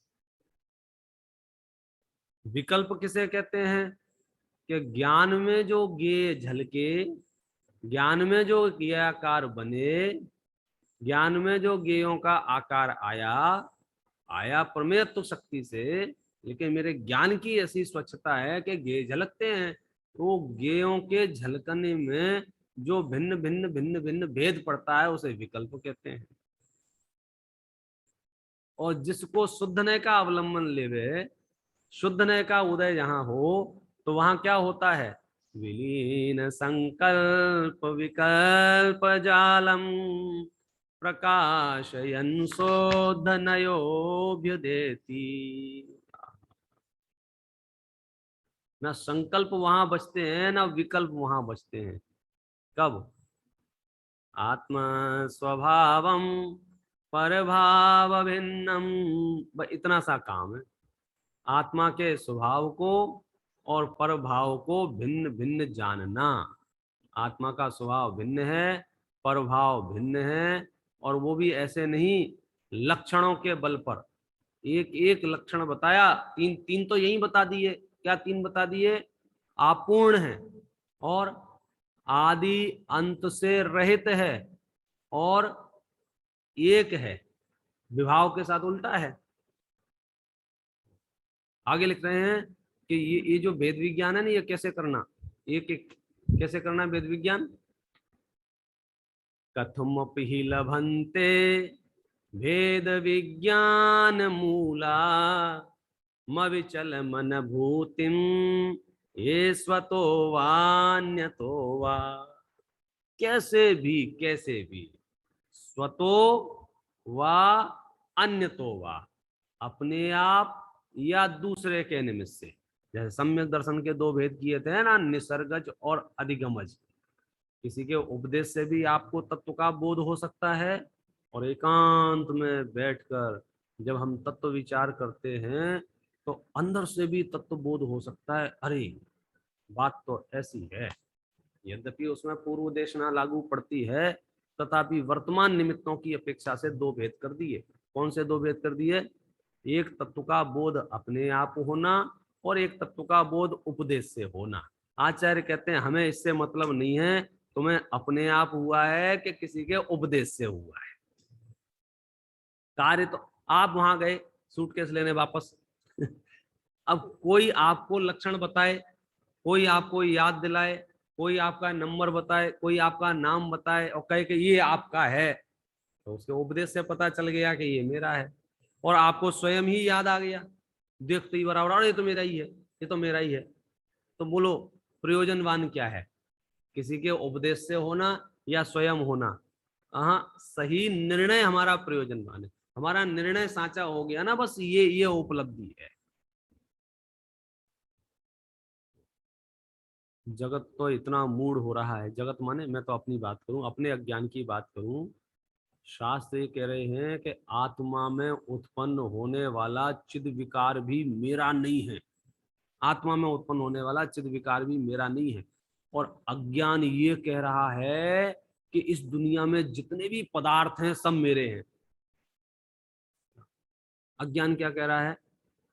विकल्प किसे कहते हैं कि ज्ञान में जो ज्ञेय झलके, ज्ञान में जो ज्ञेयाकार बने, ज्ञान में जो ज्ञेयों का आकार आया, आया प्रमेयत्व शक्ति से, लेकिन मेरे ज्ञान की ऐसी स्वच्छता है कि ज्ञेय झलकते हैं। तो ज्ञेयों के झलकने में जो भिन्न भिन्न भिन्न भिन्न भेद पड़ता है उसे विकल्प कहते हैं। और जिसको शुद्ध नय का अवलंबन लेवे, शुद्ध नय का उदय जहां हो तो वहां क्या होता है, विलीन संकल्प विकल्प जालम प्रकाशयन शोध नयोभ्युदेति। ना संकल्प वहां बचते हैं ना विकल्प वहां बचते हैं। कब? आत्म स्वभावम परभाव भिन्नम, इतना सा काम है। आत्मा के स्वभाव को और परभाव को भिन्न भिन्न जानना। आत्मा का स्वभाव भिन्न है, परभाव भिन्न है, और वो भी ऐसे नहीं लक्षणों के बल पर। एक एक लक्षण बताया, तीन तीन तो यही बता दिए। क्या तीन बता दिए? अपूर्ण है और आदि अंत से रहित है और एक है। विभाव के साथ उल्टा है। आगे लिख रहे हैं कि ये जो वेद विज्ञान है ना, ये कैसे करना, एक एक कैसे करना वेद विज्ञान। कथमपि हि लभन्ते भेद विज्ञान मूला मविचल मन भूतिम ये स्वतो वान्यतो वा। कैसे भी स्वतो वा अन्यतो वा, अपने आप या दूसरे के निमित्त से। जैसे सम्यक दर्शन के दो भेद किए थे ना, निसर्गज और अधिगमज। किसी के उपदेश से भी आपको तत्व का बोध हो सकता है, और एकांत में बैठकर जब हम तत्व विचार करते हैं तो अंदर से भी तत्व बोध हो सकता है। अरे बात तो ऐसी है, यद्यपि उसमें पूर्व देशना लागू पड़ती है, तथापि वर्तमान निमित्तों की अपेक्षा से दो भेद कर दिए। कौन से दो भेद कर दिए? एक तत्व का बोध अपने आप होना और एक तत्व का बोध उपदेश से होना। आचार्य कहते हैं हमें इससे मतलब नहीं है तुम्हें अपने आप हुआ है कि किसी के उपदेश से हुआ है। कार्य तो आप वहां गए सूटकेस लेने वापस अब कोई आपको लक्षण बताए, कोई आपको याद दिलाए, कोई आपका नंबर बताए, कोई आपका नाम बताए और कहे कि ये आपका है, तो उसके उपदेश से पता चल गया कि ये मेरा है। और आपको स्वयं ही याद आ गया, देखते ही बराबर ये तो मेरा ही है, ये तो मेरा ही है। तो बोलो प्रयोजनवान क्या है, किसी के उपदेश से होना या स्वयं होना? हाँ, सही निर्णय हमारा प्रयोजनवान है। हमारा निर्णय साचा हो गया ना, बस ये उपलब्धि है। जगत तो इतना मूड हो रहा है, जगत माने मैं तो अपनी बात करूं, अपने अज्ञान की बात करूं। शास्त्र ये कह रहे हैं कि आत्मा में उत्पन्न होने वाला चिद विकार भी मेरा नहीं है। आत्मा में उत्पन्न होने वाला चिद विकार भी मेरा नहीं है। और अज्ञान ये कह रहा है कि इस दुनिया में जितने भी पदार्थ हैं सब मेरे हैं। अज्ञान क्या कह रहा है?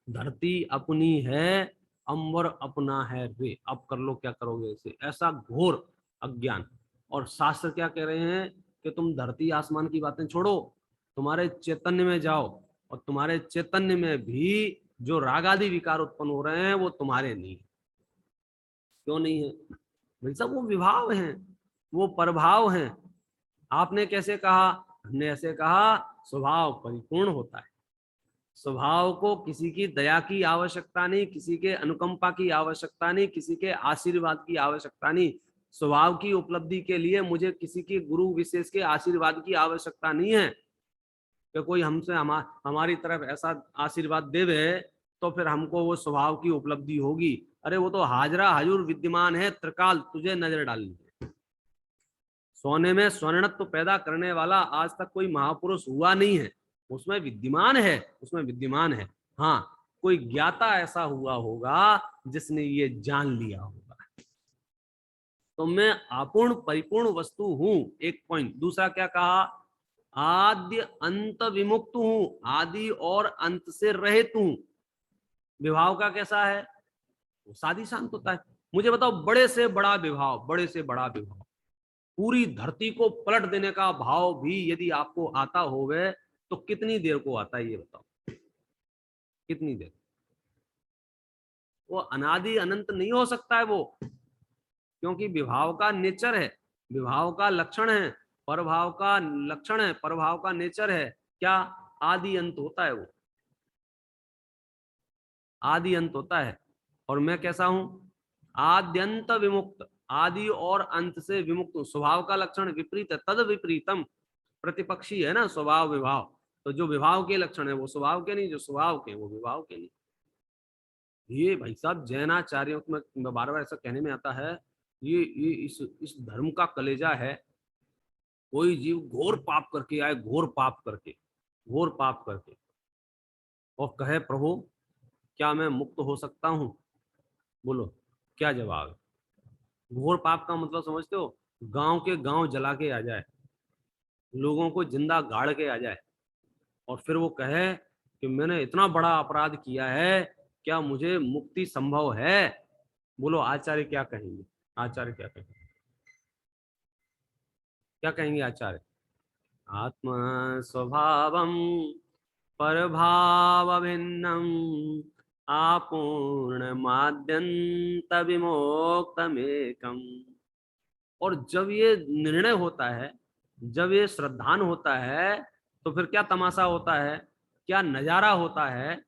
धरती अपनी है, अंबर अपना है रे, अब कर लो क्या करोगे इसे। ऐसा घोर अज्ञान। और शास्त्र क्या कह रहे हैं कि तुम धरती आसमान की बातें छोड़ो, तुम्हारे चैतन्य में जाओ, और तुम्हारे चैतन्य में भी जो रागादि विकार उत्पन्न हो रहे हैं वो तुम्हारे नहीं। क्यों नहीं है भाई साहब? वो विभाव हैं, वो प्रभाव हैं। आपने कैसे कहा? हमने ऐसे कहा स्वभाव परिपूर्ण होता है। स्वभाव को किसी की दया की आवश्यकता नहीं, किसी के अनुकंपा की आवश्यकता नहीं, किसी के आशीर्वाद की आवश्यकता नहीं। स्वभाव की उपलब्धि के लिए मुझे किसी के गुरु विशेष के आशीर्वाद की आवश्यकता नहीं है कि कोई हमसे हमारी तरफ ऐसा आशीर्वाद देवे तो फिर हमको वो स्वभाव की उपलब्धि होगी। अरे वो तो हाजरा हजूर विद्यमान है, त्रिकाल तुझे नजर डालनी है। सोने में स्वर्णत्व पैदा करने वाला आज तक कोई महापुरुष हुआ नहीं है, उसमें विद्यमान है, उसमें विद्यमान है। हाँ, कोई ज्ञाता ऐसा हुआ होगा जिसने ये जान लिया होगा। तो मैं अपूर्ण परिपूर्ण वस्तु हूं, एक पॉइंट। दूसरा क्या कहा, आद्य अंत विमुक्त हूं, आदि और अंत से रहित हूं। विभाव का कैसा है, वो साधी शांत होता है। मुझे बताओ, बड़े से बड़ा विभाव, बड़े से बड़ा विभाव, पूरी धरती को पलट देने का भाव भी यदि आपको आता होवे तो कितनी देर को आता है, ये बताओ कितनी देर। वो अनादि अनंत नहीं हो सकता है वो, क्योंकि विभाव का नेचर है, विभाव का लक्षण है, परभाव का लक्षण है, परभाव का नेचर है क्या, आदि अंत होता है वो, आदि अंत होता है। और मैं कैसा हूं, आद्यंत विमुक्त, आदि और अंत से विमुक्त। स्वभाव का लक्षण विपरीत है, तद विपरीतम, प्रतिपक्षी है ना स्वभाव विभाव। तो जो विभाव के लक्षण है वो स्वभाव के नहीं, जो स्वभाव के वो विभाव के नहीं। ये भाई साहब जैनाचार्यों में बार बार ऐसा कहने में आता है, ये इस धर्म का कलेजा है। कोई जीव घोर पाप करके आए, घोर पाप करके, घोर पाप करके, और कहे प्रभु क्या मैं मुक्त हो सकता हूं, बोलो क्या जवाब है। घोर पाप का मतलब समझते हो, गांव के गांव जला के आ जाए, लोगों को जिंदा गाड़ के आ जाए, और फिर वो कहे कि मैंने इतना बड़ा अपराध किया है, क्या मुझे मुक्ति संभव है। बोलो आचार्य क्या कहेंगे, आचार्य क्या कहेंगे, क्या कहेंगे आचार्य। आत्मा स्वभावम परभाव भिन्नम आपूर्ण माद्यंत विमोक्तमेकम। और जब ये निर्णय होता है, जब ये श्रद्धान होता है, तो फिर क्या तमाशा होता है, क्या नजारा होता है,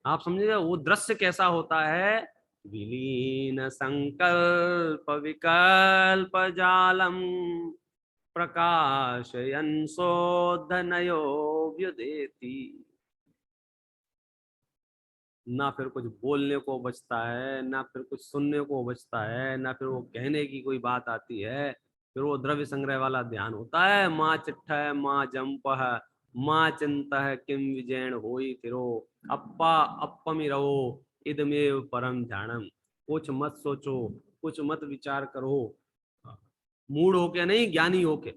आप समझिए वो दृश्य कैसा होता है। विलीन संकल्प विकल्प जालम प्रकाशयन शोधनयो व्युदेति। ना फिर कुछ बोलने को बचता है, ना फिर कुछ सुनने को बचता है, ना फिर वो कहने की कोई बात आती है। फिर वो द्रव्य संग्रह वाला ध्यान होता है, माँ चिट्ठ है माँ जंप है माँ चिंता है किम विजयन होई फिरो अप्पा अपमी रहो इदमेव परम ध्यानम। कुछ मत सोचो, कुछ मत विचार करो, मूड होके नहीं, ज्ञानी होके।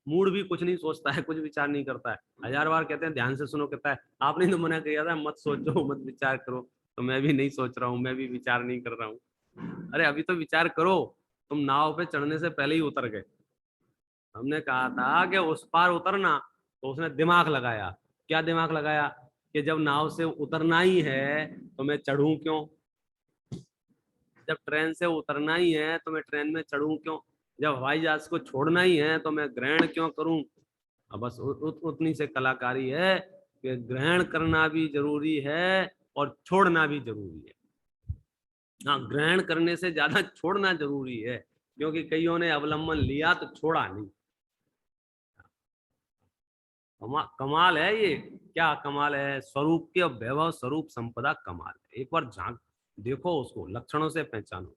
मूड भी कुछ नहीं सोचता है, कुछ विचार नहीं करता है। 1000 बार कहते हैं ध्यान से सुनो, कहता है आपने तो मना किया था मत सोचो मत विचार करो, तो मैं भी नहीं सोच रहा हूँ, मैं भी विचार नहीं कर रहा हूँ। अरे अभी तो विचार करो, तुम नाव पे चढ़ने से पहले ही उतर गए। हमने कहा था कि उस पार उतरना, तो उसने दिमाग लगाया। क्या दिमाग लगाया, कि जब नाव से उतरना ही है तो मैं चढ़ूं क्यों, जब ट्रेन से उतरना ही है तो मैं ट्रेन में चढ़ूं क्यों, जब हवाई जहाज को छोड़ना ही है तो मैं ग्रहण क्यों करूं। अब बस उतनी से कलाकारी है कि ग्रहण करना भी जरूरी है और छोड़ना भी जरूरी है। हाँ, ग्रहण करने से ज्यादा छोड़ना जरूरी है, क्योंकि कईयों ने अवलंबन लिया तो छोड़ा नहीं। कमाल है ये, क्या कमाल है, स्वरूप के वैभव स्वरूप संपदा कमाल है। एक बार झांक देखो उसको, लक्षणों से पहचानो।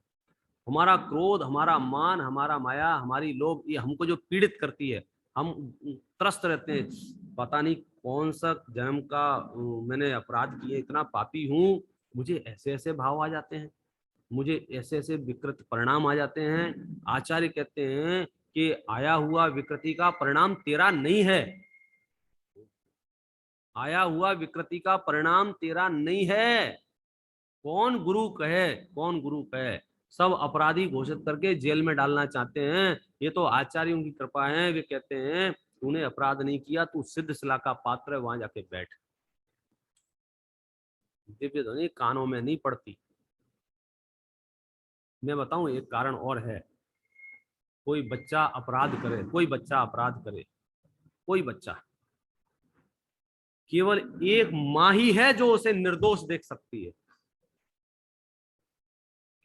हमारा क्रोध, हमारा मान, हमारा माया, हमारी लोभ, ये हमको जो पीड़ित करती है, हम त्रस्त रहते हैं। पता नहीं कौन सा जन्म का मैंने अपराध किए, इतना पापी हूं, मुझे ऐसे ऐसे भाव आ जाते हैं, मुझे ऐसे ऐसे विकृत परिणाम आ जाते हैं। आचार्य कहते हैं कि आया हुआ विकृति का परिणाम तेरा नहीं है, आया हुआ विकृति का परिणाम तेरा नहीं है। कौन गुरु कहे, कौन गुरु कहे, सब अपराधी घोषित करके जेल में डालना चाहते हैं। ये तो आचार्यों की कृपा है, वे कहते हैं तूने अपराध नहीं किया, तू सिद्ध शिला का पात्र है, वहां जाके बैठ। दिव्य ध्वनि कानों में नहीं पड़ती। मैं बताऊं एक कारण और है। कोई बच्चा अपराध करे, कोई बच्चा अपराध करे, कोई बच्चा, केवल एक माँ ही है जो उसे निर्दोष देख सकती है,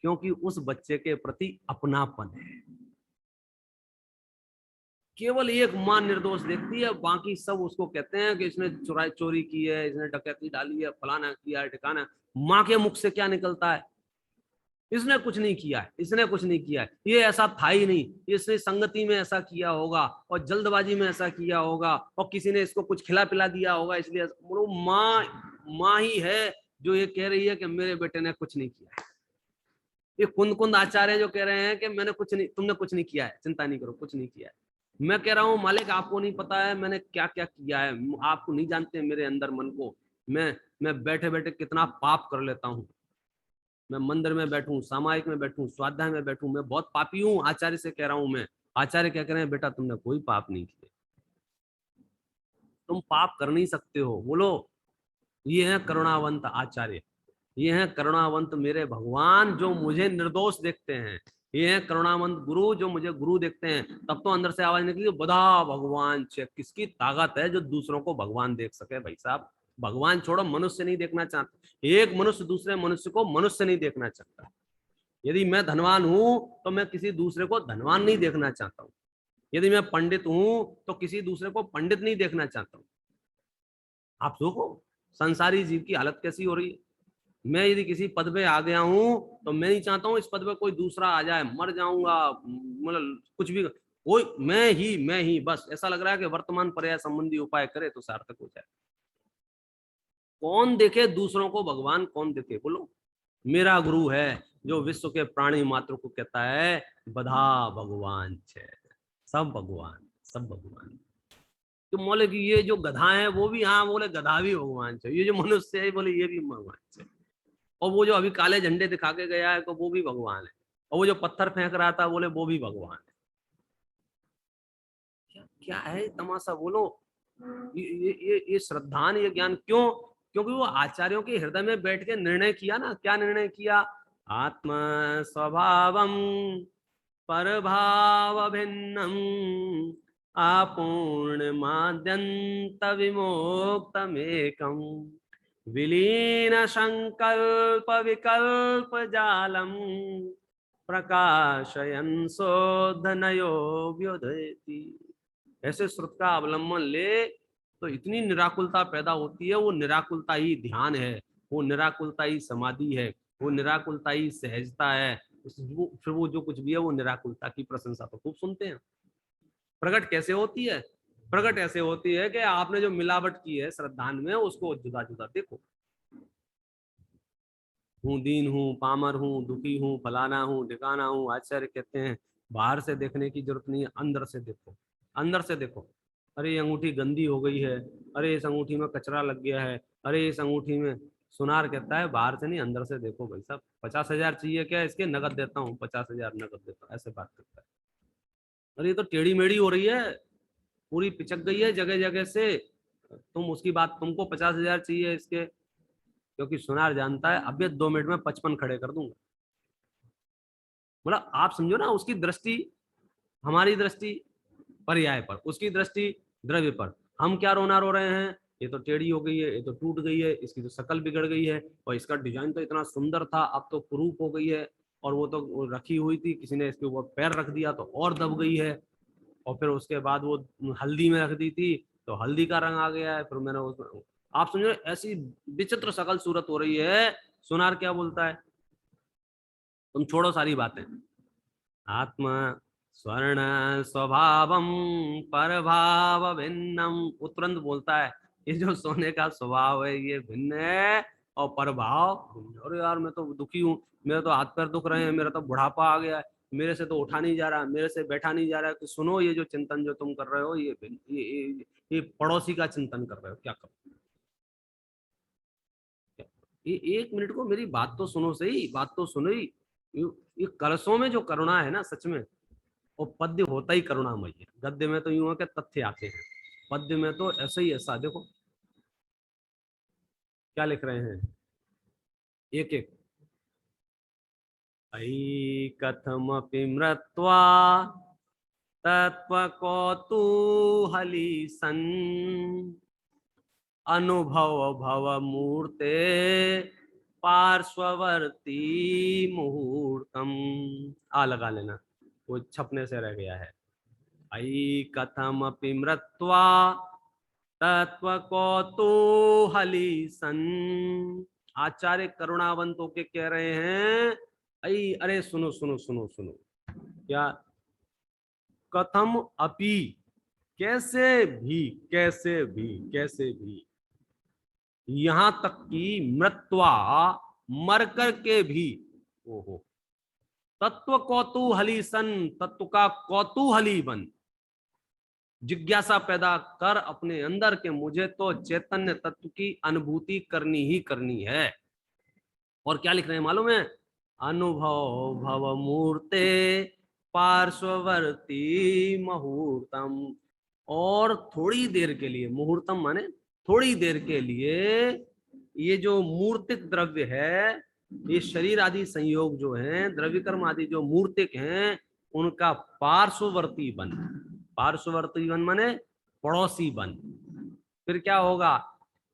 क्योंकि उस बच्चे के प्रति अपनापन है। केवल एक माँ निर्दोष देखती है, बाकी सब उसको कहते हैं कि इसने चोरी की है, इसने डकैती डाली है, फलाना किया है, ठिकाना। माँ के मुख से क्या निकलता है, इसने कुछ नहीं किया है, इसने कुछ नहीं किया है, ये ऐसा था ही नहीं, इसने संगति में ऐसा किया होगा और जल्दबाजी में ऐसा किया होगा और किसी ने इसको कुछ खिला पिला दिया होगा, इसलिए माँ, माँ ही है जो ये कह रही है कि मेरे बेटे ने कुछ नहीं किया है। ये कुंद कुंद आचार्य जो कह रहे हैं कि मैंने कुछ नहीं, तुमने कुछ नहीं किया है, चिंता नहीं करो, कुछ नहीं किया है। मैं कह रहा हूँ मालिक आपको नहीं पता है मैंने क्या क्या किया है, आपको नहीं जानते मेरे अंदर मन को। मैं बैठे बैठे कितना पाप कर लेता हूँ। मैं मंदिर में बैठूं, सामायिक में बैठूं, स्वाध्याय में बैठूं, मैं बहुत पापी हूँ, आचार्य से कह रहा हूं मैं। आचार्य क्या कह रहे हैं, बेटा तुमने कोई पाप नहीं किए, तुम पाप कर नहीं सकते हो। बोलो, ये है करुणावंत आचार्य, ये है करुणावंत मेरे भगवान जो मुझे निर्दोष देखते हैं, ये है करुणावंत गुरु जो मुझे गुरु देखते हैं। तब तो अंदर से आवाज निकली, बधा भगवान छे, किसकी ताकत है जो दूसरों को भगवान देख सके। भाई साहब, भगवान छोड़ो, मनुष्य नहीं देखना चाहता, एक मनुष्य दूसरे मनुष्य को मनुष्य नहीं देखना चाहता। यदि मैं धनवान हूं तो मैं किसी दूसरे को धनवान नहीं देखना चाहता हूं। यदि मैं पंडित हूं तो किसी दूसरे को पंडित नहीं देखना चाहता हूं। आप देखो संसारी जीव की हालत कैसी हो रही है। मैं यदि किसी पद पे आ गया हूं तो मैं नहीं चाहता हूं इस पद पे कोई दूसरा आ जाए, मर जाऊंगा, मतलब कुछ भी, कोई मैं ही बस। ऐसा लग रहा है कि वर्तमान पर्याय संबंधी उपाय करे तो सार्थक हो जाए। कौन देखे दूसरों को भगवान, कौन देखे? बोलो, मेरा गुरु है जो विश्व के प्राणी मात्र को कहता है बधा भगवान छे, सब भगवान, सब भगवान। तो बोले कि ये जो गधा है वो भी, हाँ बोले गधा भी भगवान छे, ये जो मनुष्य है बोले ये भी भगवान छे, और वो जो अभी काले झंडे दिखा के गया है तो वो भी भगवान है, और वो जो पत्थर फेंक रहा था बोले वो भी भगवान है। क्या क्या है तमाशा? बोलो, ये श्रद्धान, ये ज्ञान क्यों? क्योंकि वो आचार्यों के हृदय में बैठ के निर्णय किया ना। क्या निर्णय किया? आत्म स्वभावम परभाव भिन्नम आपूर्ण माद्यंत विमोक्तमेकम विलीन संकल्प विकल्प जालम प्रकाशयन शोधनयो व्योदयति। ऐसे श्रुत का अवलंबन ले तो इतनी निराकुलता पैदा होती है। वो निराकुलता ही ध्यान है, वो निराकुलता ही समाधि है, वो निराकुलता ही सहजता है। फिर वो जो कुछ भी है वो निराकुलता की प्रशंसा तो खूब सुनते हैं। प्रकट कैसे होती है? प्रकट ऐसे होती है कि आपने जो मिलावट की है श्रद्धान में उसको जुदा जुदा देखो। हूँ दीन हूँ, पामर हूँ, दुखी हूँ, फलाना हूँ, ठिकाना हूँ। आचार्य कहते हैं बाहर से देखने की जरूरत नहीं है, अंदर से देखो, अंदर से देखो। अरे ये अंगूठी गंदी हो गई है, अरे इस अंगूठी में कचरा लग गया है, अरे इस अंगूठी में। सुनार कहता है बाहर से नहीं अंदर से देखो। भाई साहब 50,000 चाहिए क्या? इसके नगद देता हूँ, 50,000 नगद देता हूँ, ऐसे बात करता है। अरे ये तो टेढ़ी मेढ़ी हो रही है, पूरी पिचक गई है जगह जगह से, तुम उसकी बात, तुमको 50,000 चाहिए इसके। क्योंकि सुनार जानता है अब ये 2 मिनट में 55 खड़े कर दूंगा। मतलब आप समझो ना, उसकी दृष्टि, हमारी दृष्टि पर्याय पर, उसकी दृष्टि द्रव्य पर। हम क्या रोना रो रहे हैं, ये तो टेढ़ी हो गई है, ये तो टूट गई है, इसकी तो शक्ल बिगड़ गई है, और इसका डिजाइन तो इतना सुंदर था अब तो कुरूप हो गई है, और वो तो रखी हुई थी, किसी ने इसके ऊपर पैर रख दिया तो और दब गई है, और फिर उसके बाद वो हल्दी में रख दी थी तो हल्दी का रंग आ गया है। फिर मैंने उसमें, आप समझो ऐसी विचित्र शकल सूरत हो रही है। सुनार क्या बोलता है? तुम छोड़ो सारी बातें, आत्म स्वर्ण स्वभावम परभाव भिन्नम, तुरंत बोलता है ये जो सोने का स्वभाव है ये भिन्न है, और परभाव भिन्न। अरे यार मैं तो दुखी हूँ, मेरे तो हाथ पैर दुख रहे हैं, मेरा तो बुढ़ापा आ गया है, मेरे से तो उठा नहीं जा रहा, मेरे से बैठा नहीं जा रहा है। तो सुनो, ये जो चिंतन जो तुम कर रहे हो ये ये पड़ोसी का चिंतन कर रहे हो। क्या करो? ये 1 मिनट को मेरी बात तो सुनो, सही बात तो सुनो ही। ये कलशों में जो करुणा है ना सच में, और पद्य होता ही करुणामय है। गद्य में तो यूं है कि तथ्य आते हैं, पद्य में तो ऐसे ही ऐसा। देखो क्या लिख रहे हैं एक एक। अयि कथमपि मृत्वा तत्त्वकौतूहली सन् अनुभव भव मूर्ते पार्श्ववर्ती मुहूर्तम। आ लगा लेना, वो छपने से रह गया है। अयि कथमपि मृत्वा तत्त्वकौतूहली सन्। आचार्य करुणावंत होके कह रहे हैं, अई अरे सुनो सुनो सुनो सुनो, क्या? कथम अपि, कैसे भी, कैसे भी, कैसे भी, यहां तक कि मृत्वा, मर कर के भी, ओहो, तत्व कौतूहली सन, तत्व का कौतूहली बन, जिज्ञासा पैदा कर अपने अंदर के मुझे तो चैतन्य तत्व की अनुभूति करनी ही करनी है। और क्या लिख रहे हैं मालूम है? अनुभव भव मूर्ते पार्श्ववर्ती मुहूर्तम। और थोड़ी देर के लिए, मुहूर्तम माने थोड़ी देर के लिए, ये जो मूर्तिक द्रव्य है, ये शरीर आदि संयोग जो है, द्रव्य कर्म आदि जो मूर्तिक हैं, उनका पार्श्ववर्ती बन। पार्श्ववर्ती बन माने पड़ोसी बन। फिर क्या होगा?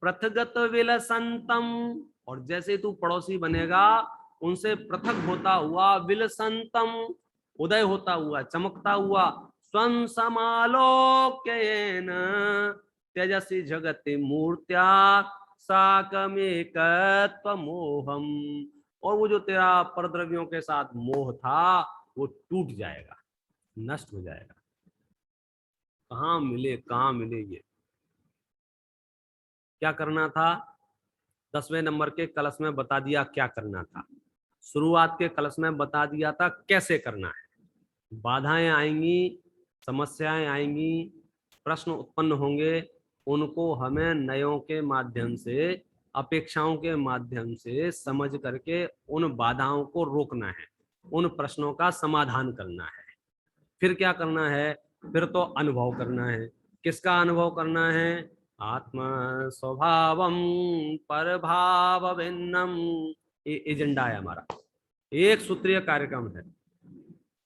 पृथगत विलसंतम। और जैसे तू पड़ोसी बनेगा, उनसे पृथक होता हुआ, विलसंतम उदय होता हुआ, चमकता हुआ, स्वं समालोक्येन तेजसी जगति मूर्त्या साकमेकत्व मोहम। और वो जो तेरा परद्रव्यों के साथ मोह था, वो टूट जाएगा, नष्ट हो जाएगा। कहाँ मिले ये? क्या करना था? 10वें नंबर के कलश में बता दिया क्या करना था। शुरुआत के कलश में बता दिया था कैसे करना है। बाधाएं आएंगी, समस्याएं आएंगी, प्रश्न उत्पन्न होंगे, उनको हमें नयों के माध्यम से, अपेक्षाओं के माध्यम से समझ करके उन बाधाओं को रोकना है, उन प्रश्नों का समाधान करना है। फिर क्या करना है? फिर तो अनुभव करना है। किसका अनुभव करना है? आत्मा स्वभावम पर भाव भिन्नम। ये एजेंडा है हमारा, एक सूत्रीय कार्यक्रम है।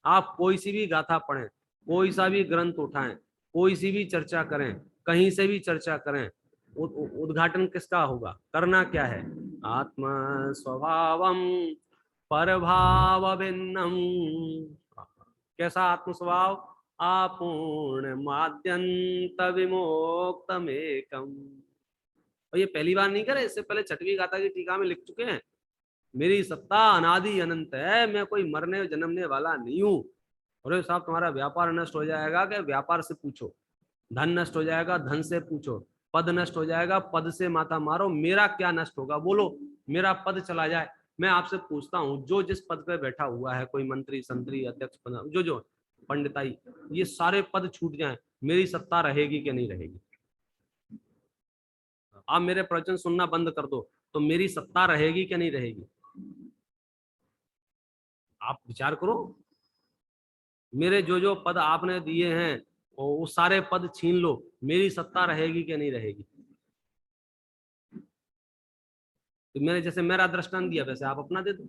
आप कोई सी भी गाथा पढ़ें, कोई सा भी ग्रंथ उठाएं, कोई सी भी चर्चा करें, कहीं से भी चर्चा करें, उद्घाटन किसका होगा? करना क्या है? आत्मा स्वभावम पर भाव भिन्नम। कैसा आत्म स्वभाव? आपूर्ण माद्यंत विमोक्तमेकम। और ये पहली बार नहीं करे, इससे पहले छठवीं गाथा की टीका में लिख चुके हैं। मेरी सत्ता अनादि अनंत है, मैं कोई मरने जन्मने वाला नहीं हूं। अरे साहब, तुम्हारा व्यापार नष्ट हो जाएगा क्या? व्यापार से पूछो। धन नष्ट हो जाएगा, धन से पूछो। पद नष्ट हो जाएगा, पद से माथा मारो। मेरा क्या नष्ट होगा? बोलो। मेरा पद चला जाए। मैं आपसे पूछता हूँ, जो जिस पद पे बैठा हुआ है, कोई मंत्री, संतरी, अध्यक्ष, जो पंडिताई, ये सारे पद छूट जाएं, मेरी सत्ता रहेगी कि नहीं रहेगी? आप मेरे प्रवचन सुनना बंद कर दो तो मेरी सत्ता रहेगी कि नहीं रहेगी? आप विचार करो। मेरे जो जो पद आपने दिए हैं, वो सारे पद छीन लो, मेरी सत्ता रहेगी कि नहीं रहेगी? तो मैंने जैसे मेरा दृष्टांत दिया, वैसे आप अपना दे दो।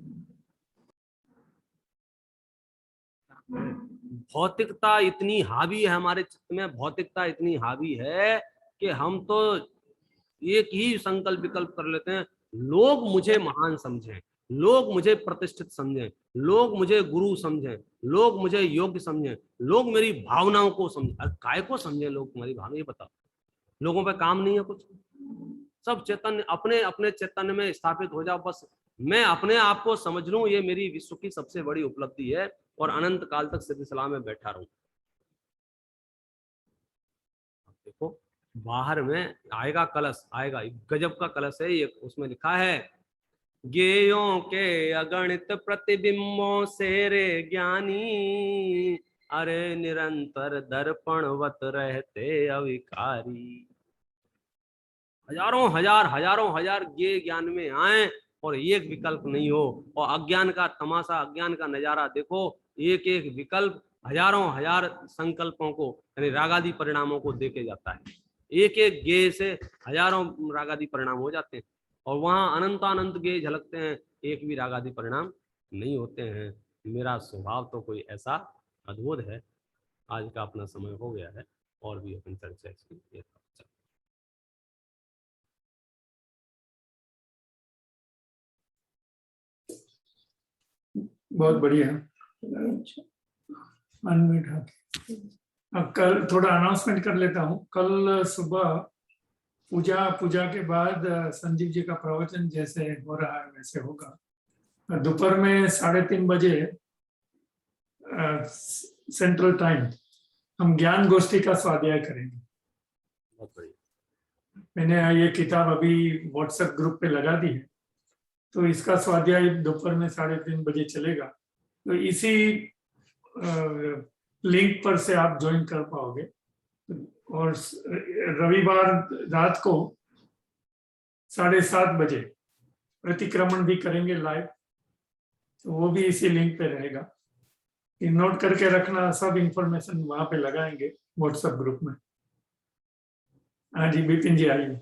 भौतिकता इतनी हावी है हमारे चित्त में, भौतिकता इतनी हावी है कि हम तो एक ही संकल्प विकल्प कर लेते हैं, लोग मुझे महान समझें, लोग मुझे प्रतिष्ठित समझें, लोग मुझे गुरु समझें, लोग मुझे योग्य समझें, लोग मेरी भावनाओं को समझें। काय को समझे लोग तुम्हारी भावना? ये बताओ। लोगों पे काम नहीं है कुछ? सब चैतन्य अपने अपने चैतन्य में स्थापित हो जाओ। बस मैं अपने आप को समझ लूं, ये मेरी विश्व की सबसे बड़ी उपलब्धि है, और अनंत काल तक सिद्धि सलाह में बैठा रहूं। देखो, बाहर में आएगा कलश, आएगा, गजब का कलश है ये। उसमें लिखा है, ज्ञेयों के अगणित प्रतिबिंबों से रे ज्ञानी, अरे निरंतर दर्पणवत रहते अविकारी। हजारों हजार ये ज्ञान में आए और एक विकल्प नहीं हो। और अज्ञान का तमाशा, अज्ञान का नजारा देखो। एक एक विकल्प हजारों हजार संकल्पों को, यानी रागादि परिणामों को देके जाता है। एक एक गे से हजारों रागादि परिणाम हो जाते हैं, और वहां अनंत गे झलकते हैं, एक भी रागादि परिणाम नहीं होते हैं। मेरा स्वभाव तो कोई ऐसा अद्भुत है। आज का अपना समय हो गया है, और भी अपन चर्चा इसकी। बहुत बढ़िया। कल थोड़ा अनाउंसमेंट कर लेता हूँ। कल सुबह पूजा के बाद संजीव जी का प्रवचन जैसे हो रहा है वैसे होगा। दोपहर में 3:30 बजे सेंट्रल टाइम हम ज्ञान गोष्ठी का स्वाध्याय करेंगे। बहुत बढ़िया। मैंने ये किताब अभी व्हाट्सएप ग्रुप पे लगा दी है, तो इसका स्वाध्याय दोपहर में 3:30 बजे चलेगा। तो इसी लिंक पर से आप ज्वाइन कर पाओगे। और रविवार रात को 7:30 बजे प्रतिक्रमण भी करेंगे लाइव, तो वो भी इसी लिंक पे रहेगा। नोट करके रखना, सब इंफॉर्मेशन वहां पे लगाएंगे व्हाट्सएप ग्रुप में। हाँ जी, बिपिन जी आइए।